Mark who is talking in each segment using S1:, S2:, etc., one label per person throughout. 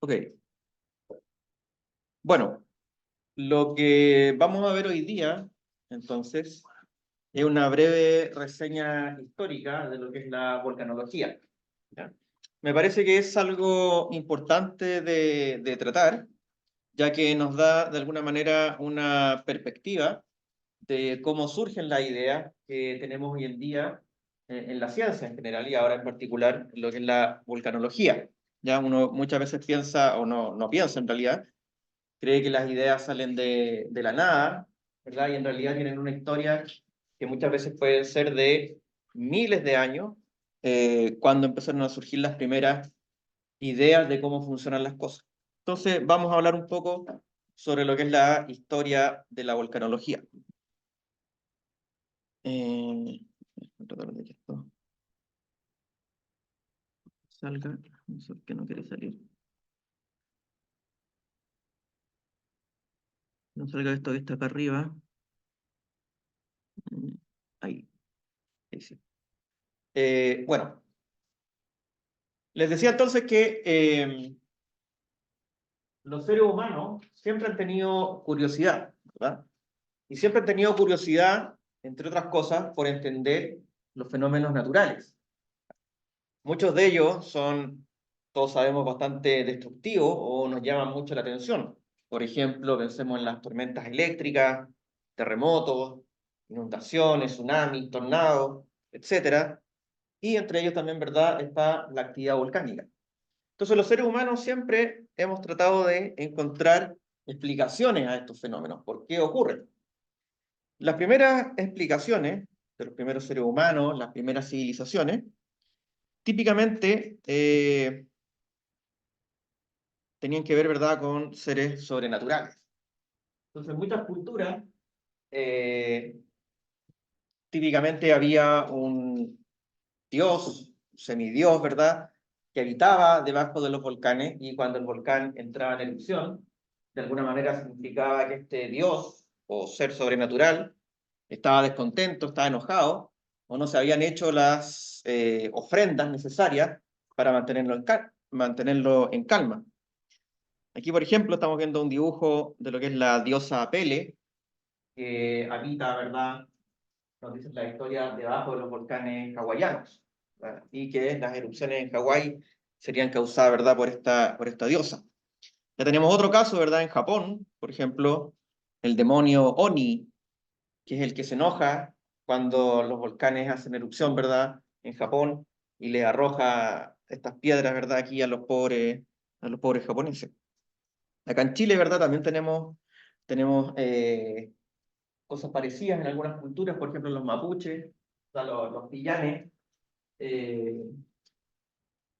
S1: Ok, bueno, lo que vamos a ver hoy día, entonces, es una breve reseña histórica de lo que es la volcanología. ¿Ya? Me parece que es algo importante de tratar, ya que nos da de alguna manera una perspectiva de cómo surgen las ideas que tenemos hoy en día en la ciencia en general y ahora en particular en lo que es la volcanología. Ya uno muchas veces piensa, o no piensa en realidad, cree que las ideas salen de la nada, ¿verdad? Y en realidad tienen una historia que muchas veces puede ser de miles de años, cuando empezaron a surgir las primeras ideas de cómo funcionan las cosas. Entonces, vamos a hablar un poco sobre lo que es la historia de la volcanología. Voy a tratar de que esto salga, no sé por qué no quiere salir. No salga esto que está acá arriba. Mm, Ahí, ahí sí. Bueno, les decía entonces que los seres humanos siempre han tenido curiosidad, ¿verdad? Y siempre han tenido curiosidad, entre otras cosas, por entender los fenómenos naturales. Muchos de ellos son, todos sabemos, bastante destructivos o nos llaman mucho la atención. Por ejemplo, pensemos en las tormentas eléctricas, terremotos, inundaciones, tsunamis, tornados, etcétera. Y entre ellos también, ¿verdad?, está la actividad volcánica. Entonces, los seres humanos siempre hemos tratado de encontrar explicaciones a estos fenómenos. ¿Por qué ocurren? Las primeras explicaciones de los primeros seres humanos, las primeras civilizaciones, típicamente tenían que ver, ¿verdad?, con seres sobrenaturales. Entonces, en muchas culturas, eh, típicamente había un dios, semidios, ¿verdad?, que habitaba debajo de los volcanes, y cuando el volcán entraba en erupción, de alguna manera significaba que este dios o ser sobrenatural estaba descontento, estaba enojado, o no se habían hecho las ofrendas necesarias para mantenerlo en calma. Aquí, por ejemplo, estamos viendo un dibujo de lo que es la diosa Pele, que habita, ¿verdad?, nos dice la historia, debajo de los volcanes hawaianos, ¿verdad? Y que las erupciones en Hawái serían causadas, ¿verdad?, por esta diosa. Ya tenemos otro caso, ¿verdad?, en Japón, por ejemplo, el demonio Oni, que es el que se enoja cuando los volcanes hacen erupción, ¿verdad?, en Japón, y le arroja estas piedras, ¿verdad?, aquí a los pobres japoneses. Acá en Chile, ¿verdad?, también tenemos cosas parecidas en algunas culturas, por ejemplo, los mapuches, o sea, los pillanes, eh,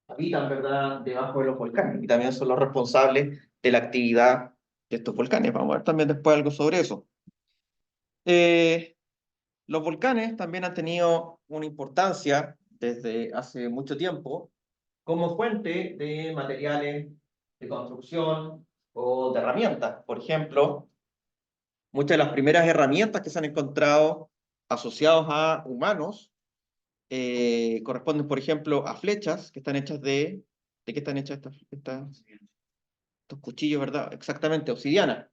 S1: habitan, ¿verdad?, debajo de los volcanes, y también son los responsables de la actividad de estos volcanes. Vamos a ver también después algo sobre eso. Eh, los volcanes también han tenido una importancia desde hace mucho tiempo como fuente de materiales de construcción o de herramientas. Por ejemplo, muchas de las primeras herramientas que se han encontrado asociados a humanos corresponden, por ejemplo, a flechas que están hechas ¿de qué están hechas estos cuchillos, verdad? Exactamente, obsidiana,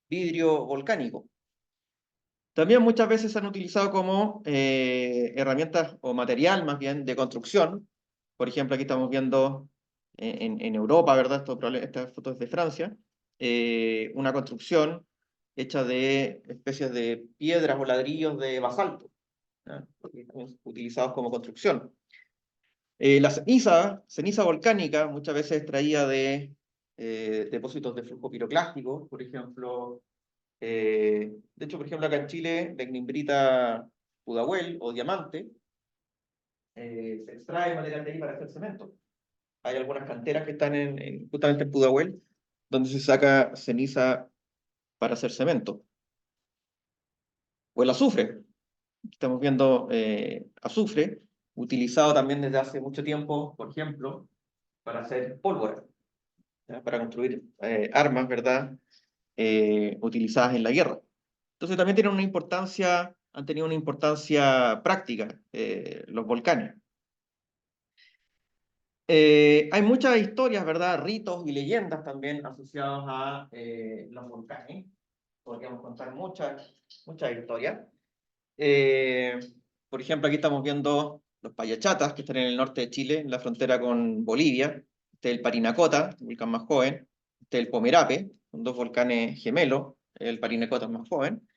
S1: vidrio volcánico. También muchas veces se han utilizado como herramientas o material más bien de construcción. Por ejemplo, aquí estamos viendo en Europa, ¿verdad? Esta foto es de Francia, una construcción hecha de especies de piedras o ladrillos de basalto, ¿ya? Que están utilizados como construcción. La ceniza volcánica, muchas veces extraída de depósitos de flujo piroclástico, por ejemplo. De hecho, por ejemplo, acá en Chile, la ignimbrita Pudahuel o diamante, se extrae material de ahí para hacer cemento. Hay algunas canteras que están justamente en Pudahuel, donde se saca ceniza para hacer cemento. O el azufre. Estamos viendo azufre, utilizado también desde hace mucho tiempo, por ejemplo, para hacer pólvora, ¿ya? Para construir armas, ¿verdad?, utilizadas en la guerra. Entonces también han tenido una importancia práctica los volcanes. Hay muchas historias, ¿verdad? Ritos y leyendas también asociados a los volcanes. Podríamos contar muchas historias. Eh, por ejemplo, aquí estamos viendo los Payachatas, que están en el norte de Chile, en la frontera con Bolivia. Este es el Parinacota, el volcán más joven. Este es el Pomerape, son dos volcanes gemelos. El Parinacota es más joven.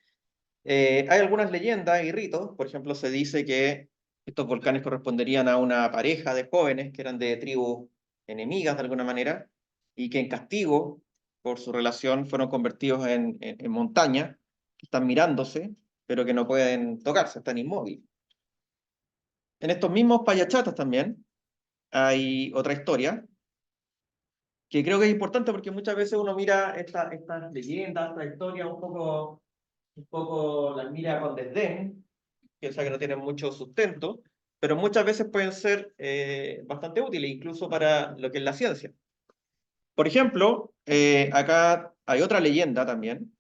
S1: Hay algunas leyendas y ritos. Por ejemplo, se dice que estos volcanes corresponderían a una pareja de jóvenes que eran de tribus enemigas de alguna manera y que en castigo por su relación fueron convertidos en montañas que están mirándose, pero que no pueden tocarse, están inmóviles. En estos mismos Payachatas también hay otra historia que creo que es importante porque muchas veces uno mira estas leyendas, estas historias un poco las mira con desdén, piensa que no tienen mucho sustento, pero muchas veces pueden ser bastante útiles, incluso para lo que es la ciencia. Por ejemplo, acá hay otra leyenda también,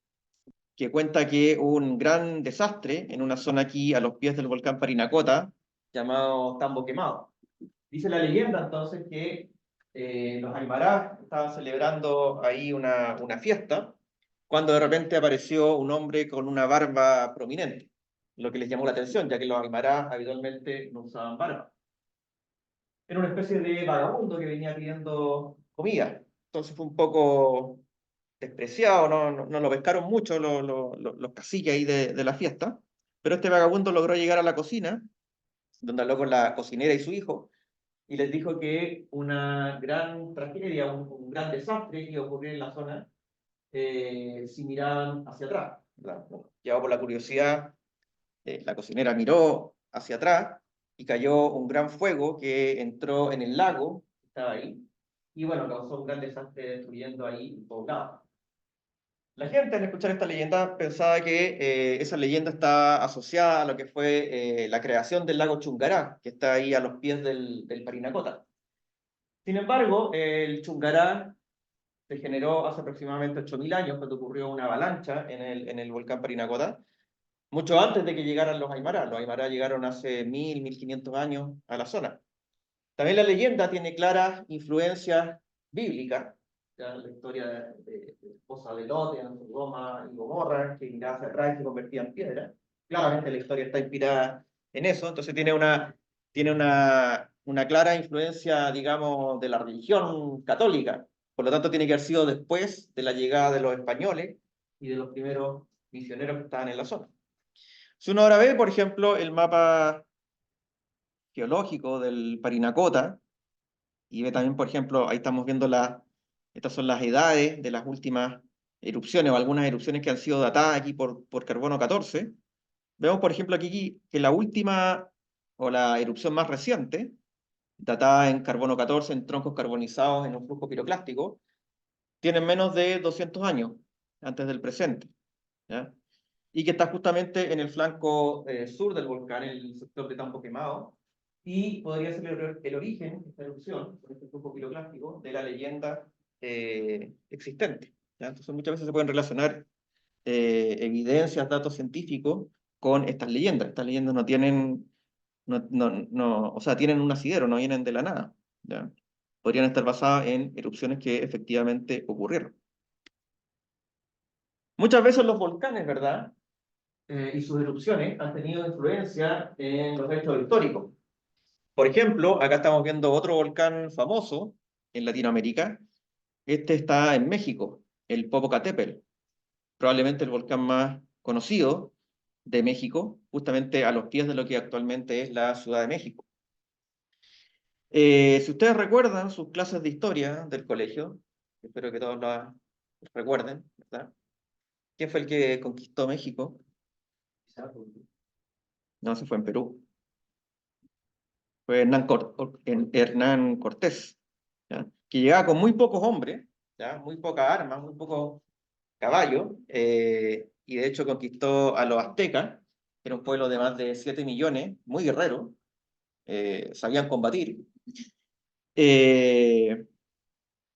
S1: que cuenta que hubo un gran desastre en una zona aquí a los pies del volcán Parinacota, llamado Tambo Quemado. Dice la leyenda entonces que los aymarás estaban celebrando ahí una fiesta, cuando de repente apareció un hombre con una barba prominente, lo que les llamó la atención, ya que los aymarás habitualmente no usaban barba. Era una especie de vagabundo que venía pidiendo comida. Entonces fue un poco despreciado, no lo pescaron mucho los caciques ahí de la fiesta, pero este vagabundo logró llegar a la cocina, donde habló con la cocinera y su hijo, y les dijo que una gran tragedia, un gran desastre iba a ocurrir en la zona si miraban hacia atrás. ¿Verdad? Bueno, llevado por la curiosidad, la cocinera miró hacia atrás y cayó un gran fuego que entró en el lago que estaba ahí, y bueno, causó un gran desastre destruyendo ahí un poblado. La gente al escuchar esta leyenda pensaba que esa leyenda está asociada a lo que fue la creación del lago Chungará, que está ahí a los pies del Parinacota. Sin embargo, el Chungará se generó hace aproximadamente 8.000 años, cuando ocurrió una avalancha en el volcán Parinacota, mucho antes de que llegaran los Aymara. Los Aymara llegaron hace 1.500 años a la zona. También la leyenda tiene claras influencias bíblicas. Ya la historia de la esposa de Lot en Sodoma y Gomorra, que miraba hacia atrás y se convertía en piedra. Claramente la historia está inspirada en eso, entonces tiene una clara influencia, digamos, de la religión católica. Por lo tanto, tiene que haber sido después de la llegada de los españoles y de los primeros misioneros que estaban en la zona. Si uno ahora ve, por ejemplo, el mapa geológico del Parinacota, y ve también, por ejemplo, ahí estamos viendo estas son las edades de las últimas erupciones o algunas erupciones que han sido datadas aquí por carbono 14. Vemos, por ejemplo, aquí que la última o la erupción más reciente, datada en carbono 14, en troncos carbonizados en un flujo piroclástico, tiene menos de 200 años antes del presente, ¿ya? Y que está justamente en el flanco sur del volcán, en el sector de Tambo Quemado, y podría ser el origen, esta erupción, por este flujo piroclástico, de la leyenda existente. ¿Ya? Entonces muchas veces se pueden relacionar evidencias, datos científicos con estas leyendas. Estas leyendas no tienen, o sea, tienen un asidero, no vienen de la nada. ¿Ya? Podrían estar basadas en erupciones que efectivamente ocurrieron. Muchas veces los volcanes, ¿verdad? Y sus erupciones han tenido influencia en los hechos históricos. Por ejemplo, acá estamos viendo otro volcán famoso en Latinoamérica. Este está en México, el Popocatépetl, probablemente el volcán más conocido de México, justamente a los pies de lo que actualmente es la Ciudad de México. Si ustedes recuerdan sus clases de historia del colegio, espero que todos las recuerden, ¿verdad? ¿Quién fue el que conquistó México? No, se fue en Perú. Fue Hernán Cortés, ¿ya? Que llegaba con muy pocos hombres, ¿ya? Muy pocas armas, muy pocos caballos, y de hecho conquistó a los aztecas, que era un pueblo de más de 7 millones, muy guerreros, sabían combatir. Eh,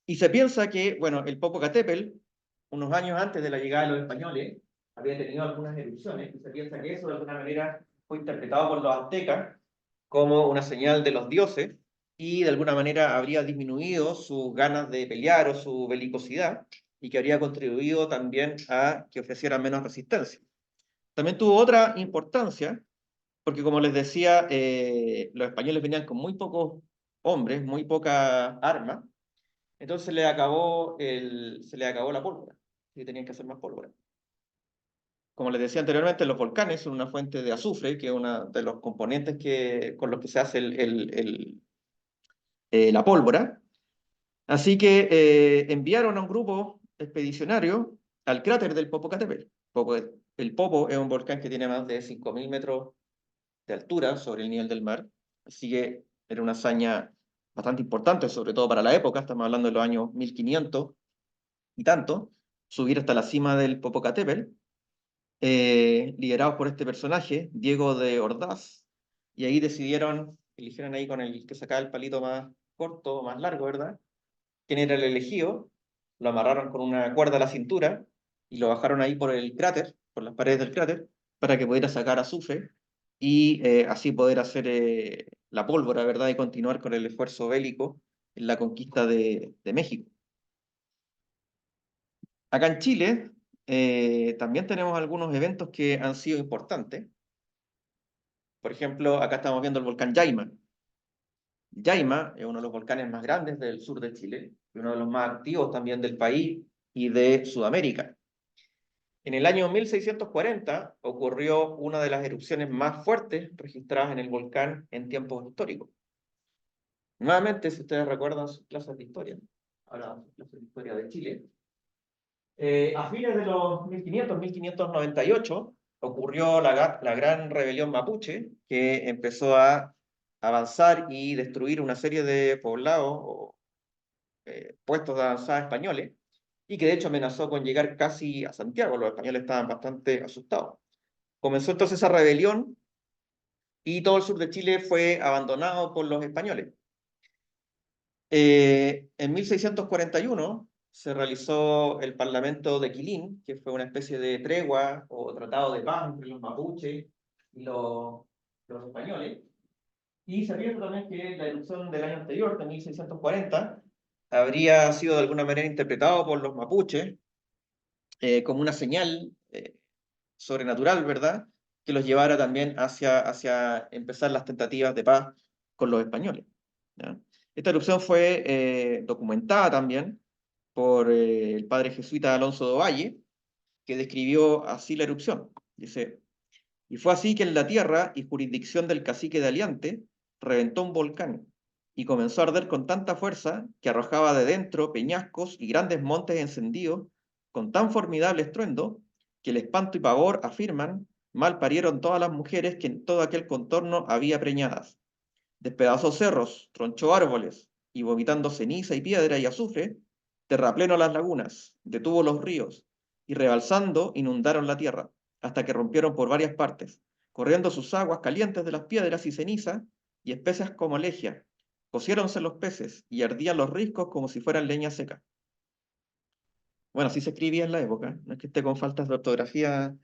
S1: y se piensa que, bueno, el Popocatépetl, unos años antes de la llegada de los españoles, había tenido algunas erupciones, y se piensa que eso de alguna manera fue interpretado por los aztecas como una señal de los dioses y de alguna manera habría disminuido sus ganas de pelear o su belicosidad, y que habría contribuido también a que ofreciera menos resistencia. También tuvo otra importancia, porque como les decía, los españoles venían con muy pocos hombres, muy pocas armas, entonces se le acabó la pólvora, y tenían que hacer más pólvora. Como les decía anteriormente, los volcanes son una fuente de azufre, que es uno de los componentes con los que se hace la pólvora. Así que enviaron a un grupo expedicionario al cráter del Popocatépetl. El Popo es un volcán que tiene más de 5.000 metros de altura sobre el nivel del mar, así que era una hazaña bastante importante, sobre todo para la época, estamos hablando de los años 1500 y tanto, subir hasta la cima del Popocatépetl, liderados por este personaje, Diego de Ordaz, y ahí eligieron ahí con el que sacaba el palito más corto, más largo, ¿verdad? Quién era el elegido, lo amarraron con una cuerda a la cintura y lo bajaron ahí por el cráter, por las paredes del cráter, para que pudiera sacar azufre y así poder hacer la pólvora, ¿verdad? Y continuar con el esfuerzo bélico en la conquista de México. Acá en Chile también tenemos algunos eventos que han sido importantes. Por ejemplo, acá estamos viendo el volcán Yaima. Yaima es uno de los volcanes más grandes del sur de Chile y uno de los más activos también del país y de Sudamérica. En el año 1640 ocurrió una de las erupciones más fuertes registradas en el volcán en tiempos históricos. Nuevamente, si ustedes recuerdan sus clases de historia, ahora sus clases de historia de Chile, a fines de los 1500-1598 ocurrió la gran rebelión mapuche, que empezó a avanzar y destruir una serie de poblados o puestos de avanzada españoles, y que de hecho amenazó con llegar casi a Santiago. Los españoles estaban bastante asustados. Comenzó entonces esa rebelión y todo el sur de Chile fue abandonado por los españoles. En 1641 se realizó el Parlamento de Quilín, que fue una especie de tregua o tratado de paz entre los mapuches y los españoles. Y se piensa también que la erupción del año anterior, de 1640, habría sido de alguna manera interpretado por los mapuches como una señal sobrenatural, ¿verdad? Que los llevara también hacia empezar las tentativas de paz con los españoles, ¿ya? Esta erupción fue documentada también por el padre jesuita Alonso de Ovalle, que describió así la erupción. Dice: y fue así que en la tierra y jurisdicción del cacique de Aliante reventó un volcán y comenzó a arder con tanta fuerza que arrojaba de dentro peñascos y grandes montes encendidos con tan formidable estruendo que el espanto y pavor, afirman, mal parieron todas las mujeres que en todo aquel contorno había preñadas. Despedazó cerros, tronchó árboles y vomitando ceniza y piedra y azufre, terrapleno las lagunas, detuvo los ríos y rebalsando inundaron la tierra hasta que rompieron por varias partes, corriendo sus aguas calientes de las piedras y ceniza y espesas como legia. Cociéronse los peces y ardían los riscos como si fueran leña seca. Bueno, así se escribía en la época, no es que esté con faltas de ortografía,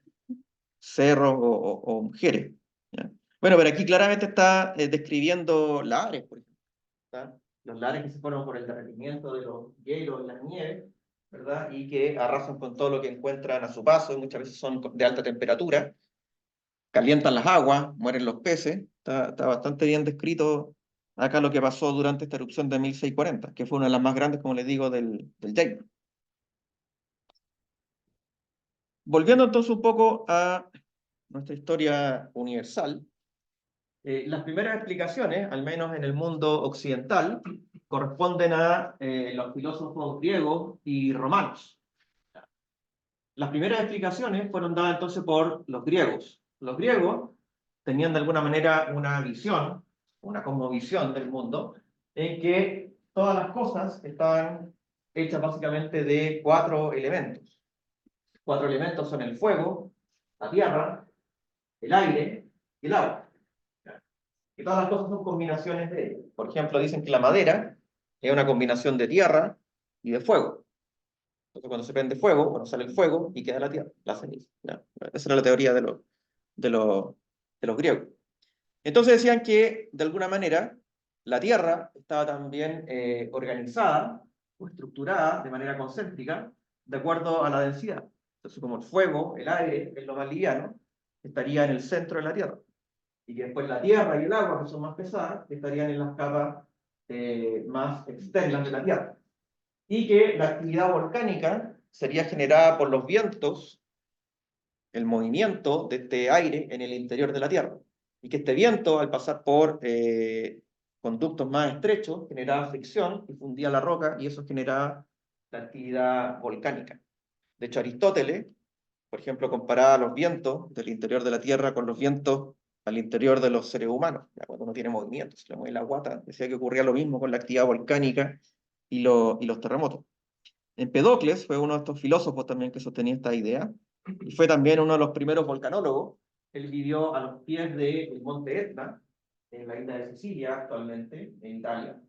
S1: cerros o mujeres, ¿ya? Bueno, pero aquí claramente está describiendo lares, por ejemplo, ¿tá? Los lares que se fueron por el derretimiento de los hielos y las nieves, ¿verdad? Y que arrasan con todo lo que encuentran a su paso, y muchas veces son de alta temperatura, calientan las aguas, mueren los peces. Está bastante bien descrito acá lo que pasó durante esta erupción de 1640, que fue una de las más grandes, como les digo, del Jaime. Volviendo entonces un poco a nuestra historia universal, las primeras explicaciones, al menos en el mundo occidental, corresponden a los filósofos griegos y romanos. Las primeras explicaciones fueron dadas entonces por los griegos. Los griegos tenían de alguna manera una visión, una cosmovisión del mundo, en que todas las cosas estaban hechas básicamente de 4 elementos. 4 elementos son el fuego, la tierra, el aire y el agua. Y todas las cosas son combinaciones de ellos. Por ejemplo, dicen que la madera es una combinación de tierra y de fuego. Entonces, cuando se prende fuego, bueno, sale el fuego y queda la tierra, la ceniza, ¿ya? Esa era la teoría de los griegos. Entonces decían que, de alguna manera, La Tierra estaba también organizada o estructurada de manera concéntrica de acuerdo a la densidad. Entonces, como el fuego, el aire, es lo más liviano, estaría en el centro de la Tierra. Y que después la Tierra y el agua, que son más pesadas, estarían en las capas más externas de la Tierra. Y que la actividad volcánica sería generada por los vientos, el movimiento de este aire en el interior de la Tierra. Y que este viento, al pasar por conductos más estrechos, generaba fricción y fundía la roca, y eso generaba la actividad volcánica. De hecho, Aristóteles, por ejemplo, comparaba los vientos del interior de la Tierra con los vientos al interior de los seres humanos. Ya cuando uno tiene movimiento, se le mueve la guata, decía que ocurría lo mismo con la actividad volcánica y los terremotos. Empedocles fue uno de estos filósofos también que sostenía esta idea, y fue también uno de los primeros volcanólogos. Él vivió a los pies del monte Etna, en la isla de Sicilia, actualmente, en Italia.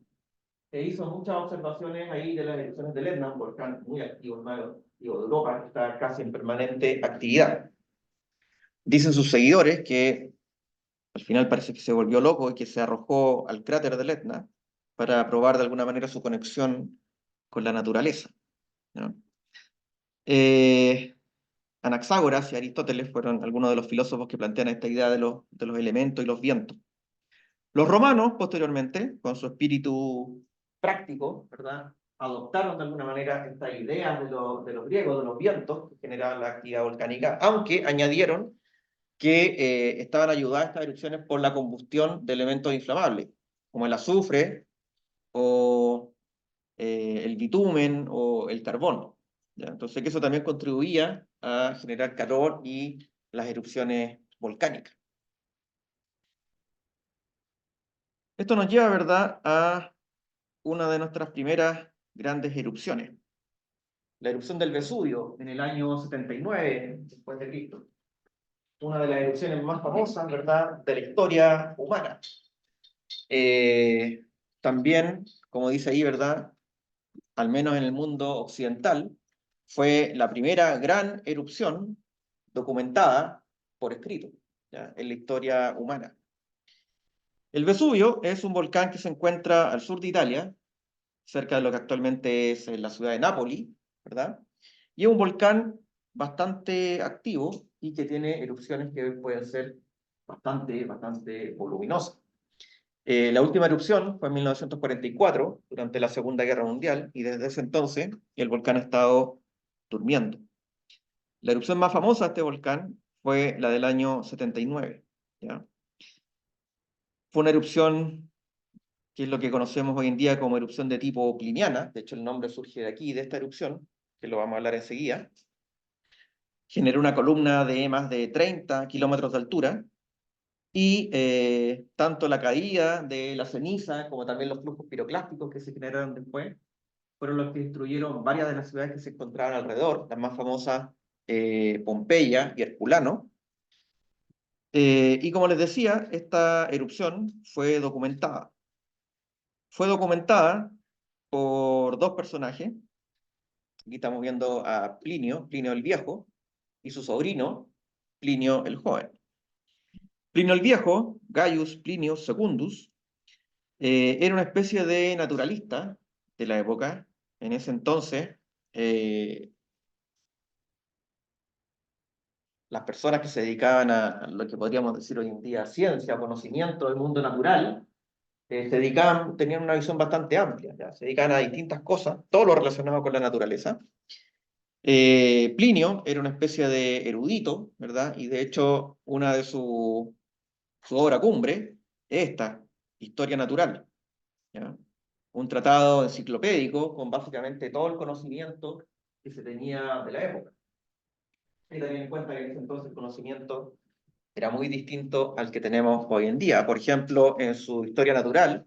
S1: E hizo muchas observaciones ahí de las erupciones del Etna, un volcán muy activo, hermano, digo, de Europa, que está casi en permanente actividad. Dicen sus seguidores que al final parece que se volvió loco y que se arrojó al cráter del Etna para probar de alguna manera su conexión con la naturaleza, ¿no? Anaxágoras y Aristóteles fueron algunos de los filósofos que plantean esta idea de los elementos y los vientos. Los romanos, posteriormente, con su espíritu práctico, ¿verdad?, adoptaron de alguna manera esta idea de los griegos, de los vientos que generaban la actividad volcánica, aunque añadieron que estaban ayudadas estas erupciones por la combustión de elementos inflamables, como el azufre o el bitumen o el carbón, ¿ya? Entonces que eso también contribuía a generar calor y las erupciones volcánicas. Esto nos lleva, ¿verdad?, a una de nuestras primeras grandes erupciones, la erupción del Vesubio en el año 79 después de Cristo, una de las erupciones más famosas, ¿verdad?, de la historia humana. También, como dice ahí, ¿verdad?, al menos en el mundo occidental, fue la primera gran erupción documentada por escrito, ¿ya?, en la historia humana. El Vesubio es un volcán que se encuentra al sur de Italia, cerca de lo que actualmente es la ciudad de Nápoli, ¿verdad? Y es un volcán bastante activo y que tiene erupciones que pueden ser bastante voluminosas. La última erupción fue en 1944, durante la Segunda Guerra Mundial, y desde ese entonces el volcán ha estado durmiendo. La erupción más famosa de este volcán fue la del año 79, ¿ya? Fue una erupción que es lo que conocemos hoy en día como erupción de tipo pliniana. De hecho, el nombre surge de aquí, de esta erupción, que lo vamos a hablar enseguida. Generó una columna de más de 30 kilómetros de altura, y tanto la caída de la ceniza como también los flujos piroclásticos que se generaron después fueron los que destruyeron varias de las ciudades que se encontraban alrededor, las más famosas, Pompeya y Herculano. Y como les decía, esta erupción fue documentada. Fue documentada por dos personajes. Aquí estamos viendo a Plinio, Plinio el Viejo, y su sobrino, Plinio el Joven. Plinio el Viejo, Gaius Plinius Secundus, era una especie de naturalista de la época. En ese entonces, las personas que se dedicaban a lo que podríamos decir hoy en día ciencia, conocimiento del mundo natural, se dedicaban, tenían una visión bastante amplia, ¿ya? Se dedicaban a distintas cosas, todo lo relacionado con la naturaleza. Plinio era una especie de erudito, ¿verdad? Y de hecho, una de su obra cumbre es esta, Historia Natural, ¿ya? Un tratado enciclopédico con básicamente todo el conocimiento que se tenía de la época. Hay que tener en cuenta que en ese entonces el conocimiento era muy distinto al que tenemos hoy en día. Por ejemplo, en su Historia Natural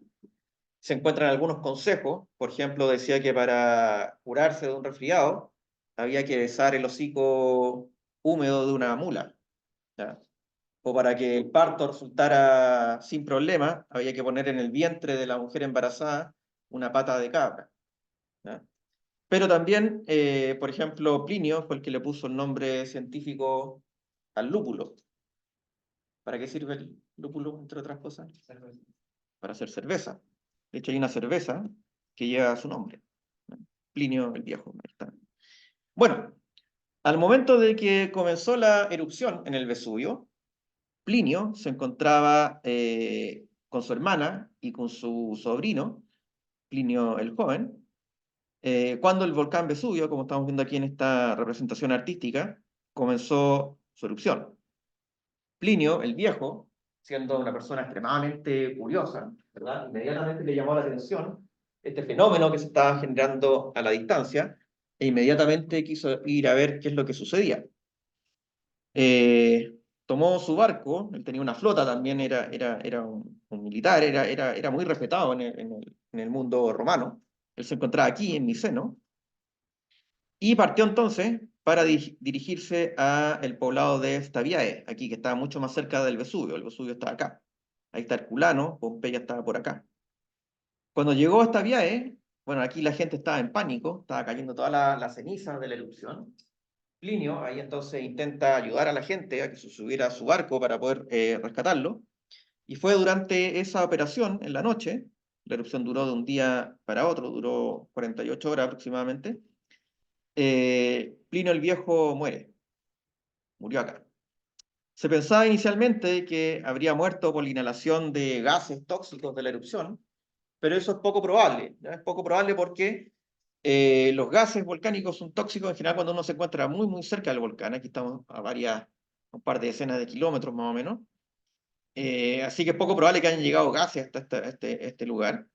S1: se encuentran algunos consejos. Por ejemplo, decía que para curarse de un resfriado había que besar el hocico húmedo de una mula, ¿ya? O para que el parto resultara sin problema, había que poner en el vientre de la mujer embarazada una pata de cabra, ¿ya? Pero también, por ejemplo, Plinio fue el que le puso el nombre científico al lúpulo. ¿Para qué sirve el lúpulo, entre otras cosas? Para hacer cerveza. De hecho, hay una cerveza que lleva su nombre. Plinio el Viejo. Ahí está. Bueno, al momento de que comenzó la erupción en el Vesubio, Plinio se encontraba con su hermana y con su sobrino, Plinio el Joven, cuando el volcán Vesubio, como estamos viendo aquí en esta representación artística, comenzó su erupción. Plinio el Viejo, siendo una persona extremadamente curiosa, ¿verdad? Inmediatamente le llamó la atención este fenómeno que se estaba generando a la distancia e inmediatamente quiso ir a ver qué es lo que sucedía. Tomó su barco, él tenía una flota también, era un militar, era muy respetado en el mundo romano. Él se encontraba aquí, en Miceno, y partió entonces para dirigirse a el poblado de Stabiae, aquí que estaba mucho más cerca del Vesubio. El Vesubio está acá. Ahí está Herculano, Pompeya estaba por acá. Cuando llegó a Stabiae, bueno, aquí la gente estaba en pánico, estaba cayendo toda la ceniza de la erupción. Plinio ahí entonces intenta ayudar a la gente a que se subiera a su barco para poder rescatarlo. Y fue durante esa operación, en la noche, la erupción duró de un día para otro, duró 48 horas aproximadamente, Plinio el Viejo murió acá. Se pensaba inicialmente que habría muerto por la inhalación de gases tóxicos de la erupción, pero eso es poco probable. ¿Ya? Es poco probable porque los gases volcánicos son tóxicos en general cuando uno se encuentra muy, muy cerca del volcán. Aquí estamos a un par de decenas de kilómetros más o menos. Así que es poco probable que hayan llegado gases hasta este lugar.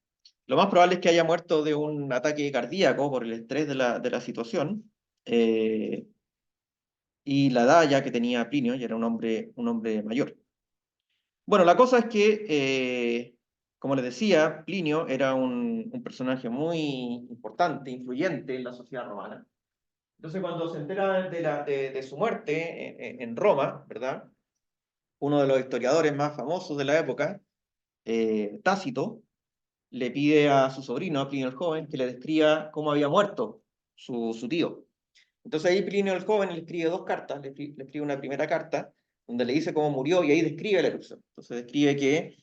S1: Lo más probable es que haya muerto de un ataque cardíaco por el estrés de la situación. Eh, y la edad ya que tenía Plinio, ya era un hombre mayor. Bueno, la cosa es que, como les decía, Plinio era un personaje muy importante, influyente en la sociedad romana. Entonces, cuando se entera de su muerte en Roma, ¿verdad? Uno de los historiadores más famosos de la época, Tácito, le pide a su sobrino, a Plinio el Joven, que le describa cómo había muerto su tío. Entonces ahí Plinio el Joven le escribe dos cartas, le escribe una primera carta donde le dice cómo murió y ahí describe la erupción. Entonces describe que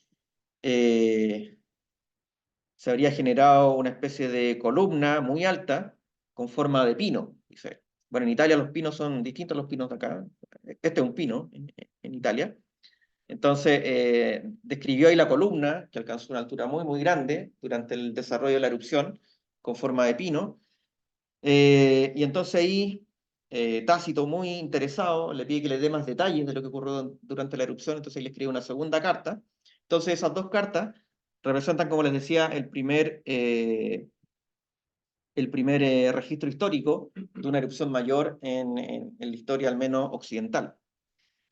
S1: eh, se habría generado una especie de columna muy alta con forma de pino, dice. Bueno, en Italia los pinos son distintos a los pinos de acá. Este es un pino en Italia. Entonces, describió ahí la columna, que alcanzó una altura muy, muy grande durante el desarrollo de la erupción, con forma de pino. Y entonces ahí, Tácito, muy interesado, le pide que le dé más detalles de lo que ocurrió durante la erupción, entonces ahí le escribe una segunda carta. Entonces esas dos cartas representan, como les decía, el primer registro histórico de una erupción mayor en la historia, al menos occidental.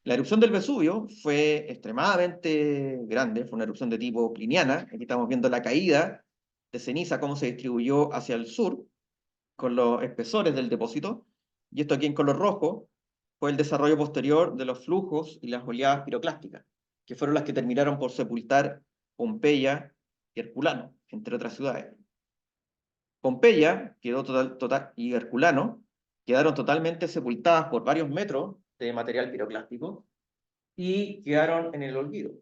S1: La erupción del Vesubio fue extremadamente grande, fue una erupción de tipo pliniana. Aquí estamos viendo la caída de ceniza, cómo se distribuyó hacia el sur, con los espesores del depósito, y esto aquí en color rojo fue el desarrollo posterior de los flujos y las oleadas piroclásticas, que fueron las que terminaron por sepultar Pompeya y Herculano, entre otras ciudades. Pompeya quedó y Herculano quedaron totalmente sepultadas por varios metros de material piroclástico y quedaron en el olvido.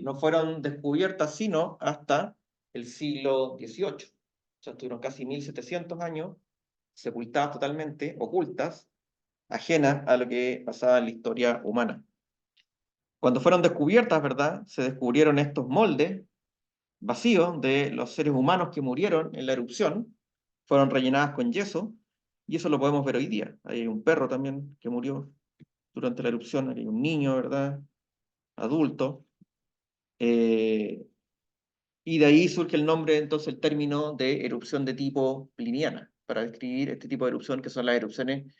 S1: No fueron descubiertas sino hasta el siglo XVIII. O sea, estuvieron casi 1700 años sepultadas totalmente, ocultas, ajenas a lo que pasaba en la historia humana. Cuando fueron descubiertas, ¿verdad? Se descubrieron estos moldes vacíos de los seres humanos que murieron en la erupción, fueron rellenadas con yeso, y eso lo podemos ver hoy día. Hay un perro también que murió durante la erupción, hay un niño, ¿verdad? Adulto. Eh, y de ahí surge el nombre, entonces, el término de erupción de tipo pliniana, para describir este tipo de erupción, que son las erupciones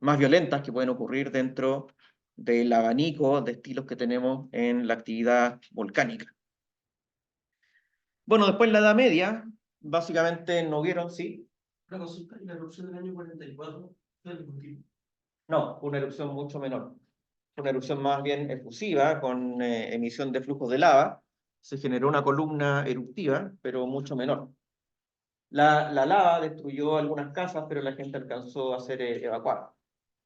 S1: más violentas que pueden ocurrir dentro del abanico de estilos que tenemos en la actividad volcánica. Bueno, después en la Edad Media, básicamente no hubieron, sí.
S2: Una consulta, ¿y la erupción del año 44 fue de ningún tipo?
S1: No, una erupción mucho menor. Una erupción más bien efusiva, con emisión de flujos de lava. Se generó una columna eruptiva, pero mucho menor. La lava destruyó algunas casas, pero la gente alcanzó a ser evacuada.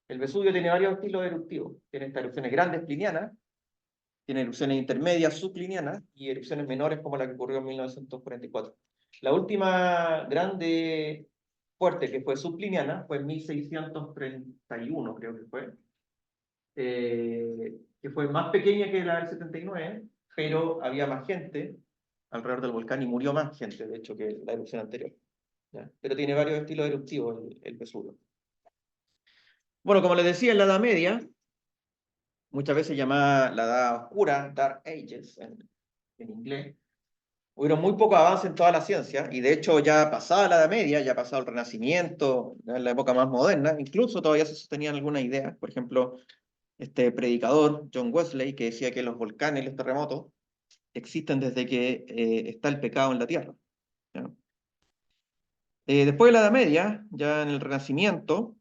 S1: El Vesubio tiene varios estilos eruptivos. Tiene estas erupciones grandes, plinianas, tiene erupciones intermedias, sublinianas, y erupciones menores como la que ocurrió en 1944. La última grande fuerte que fue subliniana fue en 1631, creo que fue, que fue más pequeña que la del 79, pero había más gente alrededor del volcán y murió más gente, de hecho, que la erupción anterior. ¿Ya? Pero tiene varios estilos eruptivos el Vesubio. Bueno, como les decía, en la Edad Media, muchas veces llamada la Edad Oscura, Dark Ages en inglés, hubieron muy poco avance en toda la ciencia, y de hecho ya pasada la Edad Media, ya pasado el Renacimiento, ya en la época más moderna, incluso todavía se sostenían algunas ideas. Por ejemplo, este predicador, John Wesley, que decía que los volcanes y los terremotos existen desde que está el pecado en la tierra. ¿Ya? Después de la Edad Media, ya en el Renacimiento,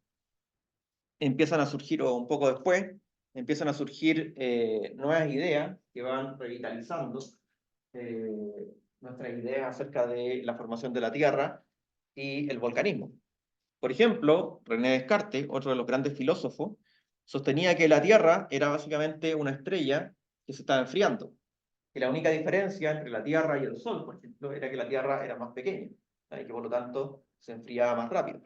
S1: empiezan a surgir, o un poco después, empiezan a surgir nuevas ideas que van revitalizando nuestras ideas acerca de la formación de la Tierra y el volcanismo. Por ejemplo, René Descartes, otro de los grandes filósofos, sostenía que la Tierra era básicamente una estrella que se estaba enfriando. Que la única diferencia entre la Tierra y el Sol, por ejemplo, era que la Tierra era más pequeña, y que por lo tanto se enfriaba más rápido.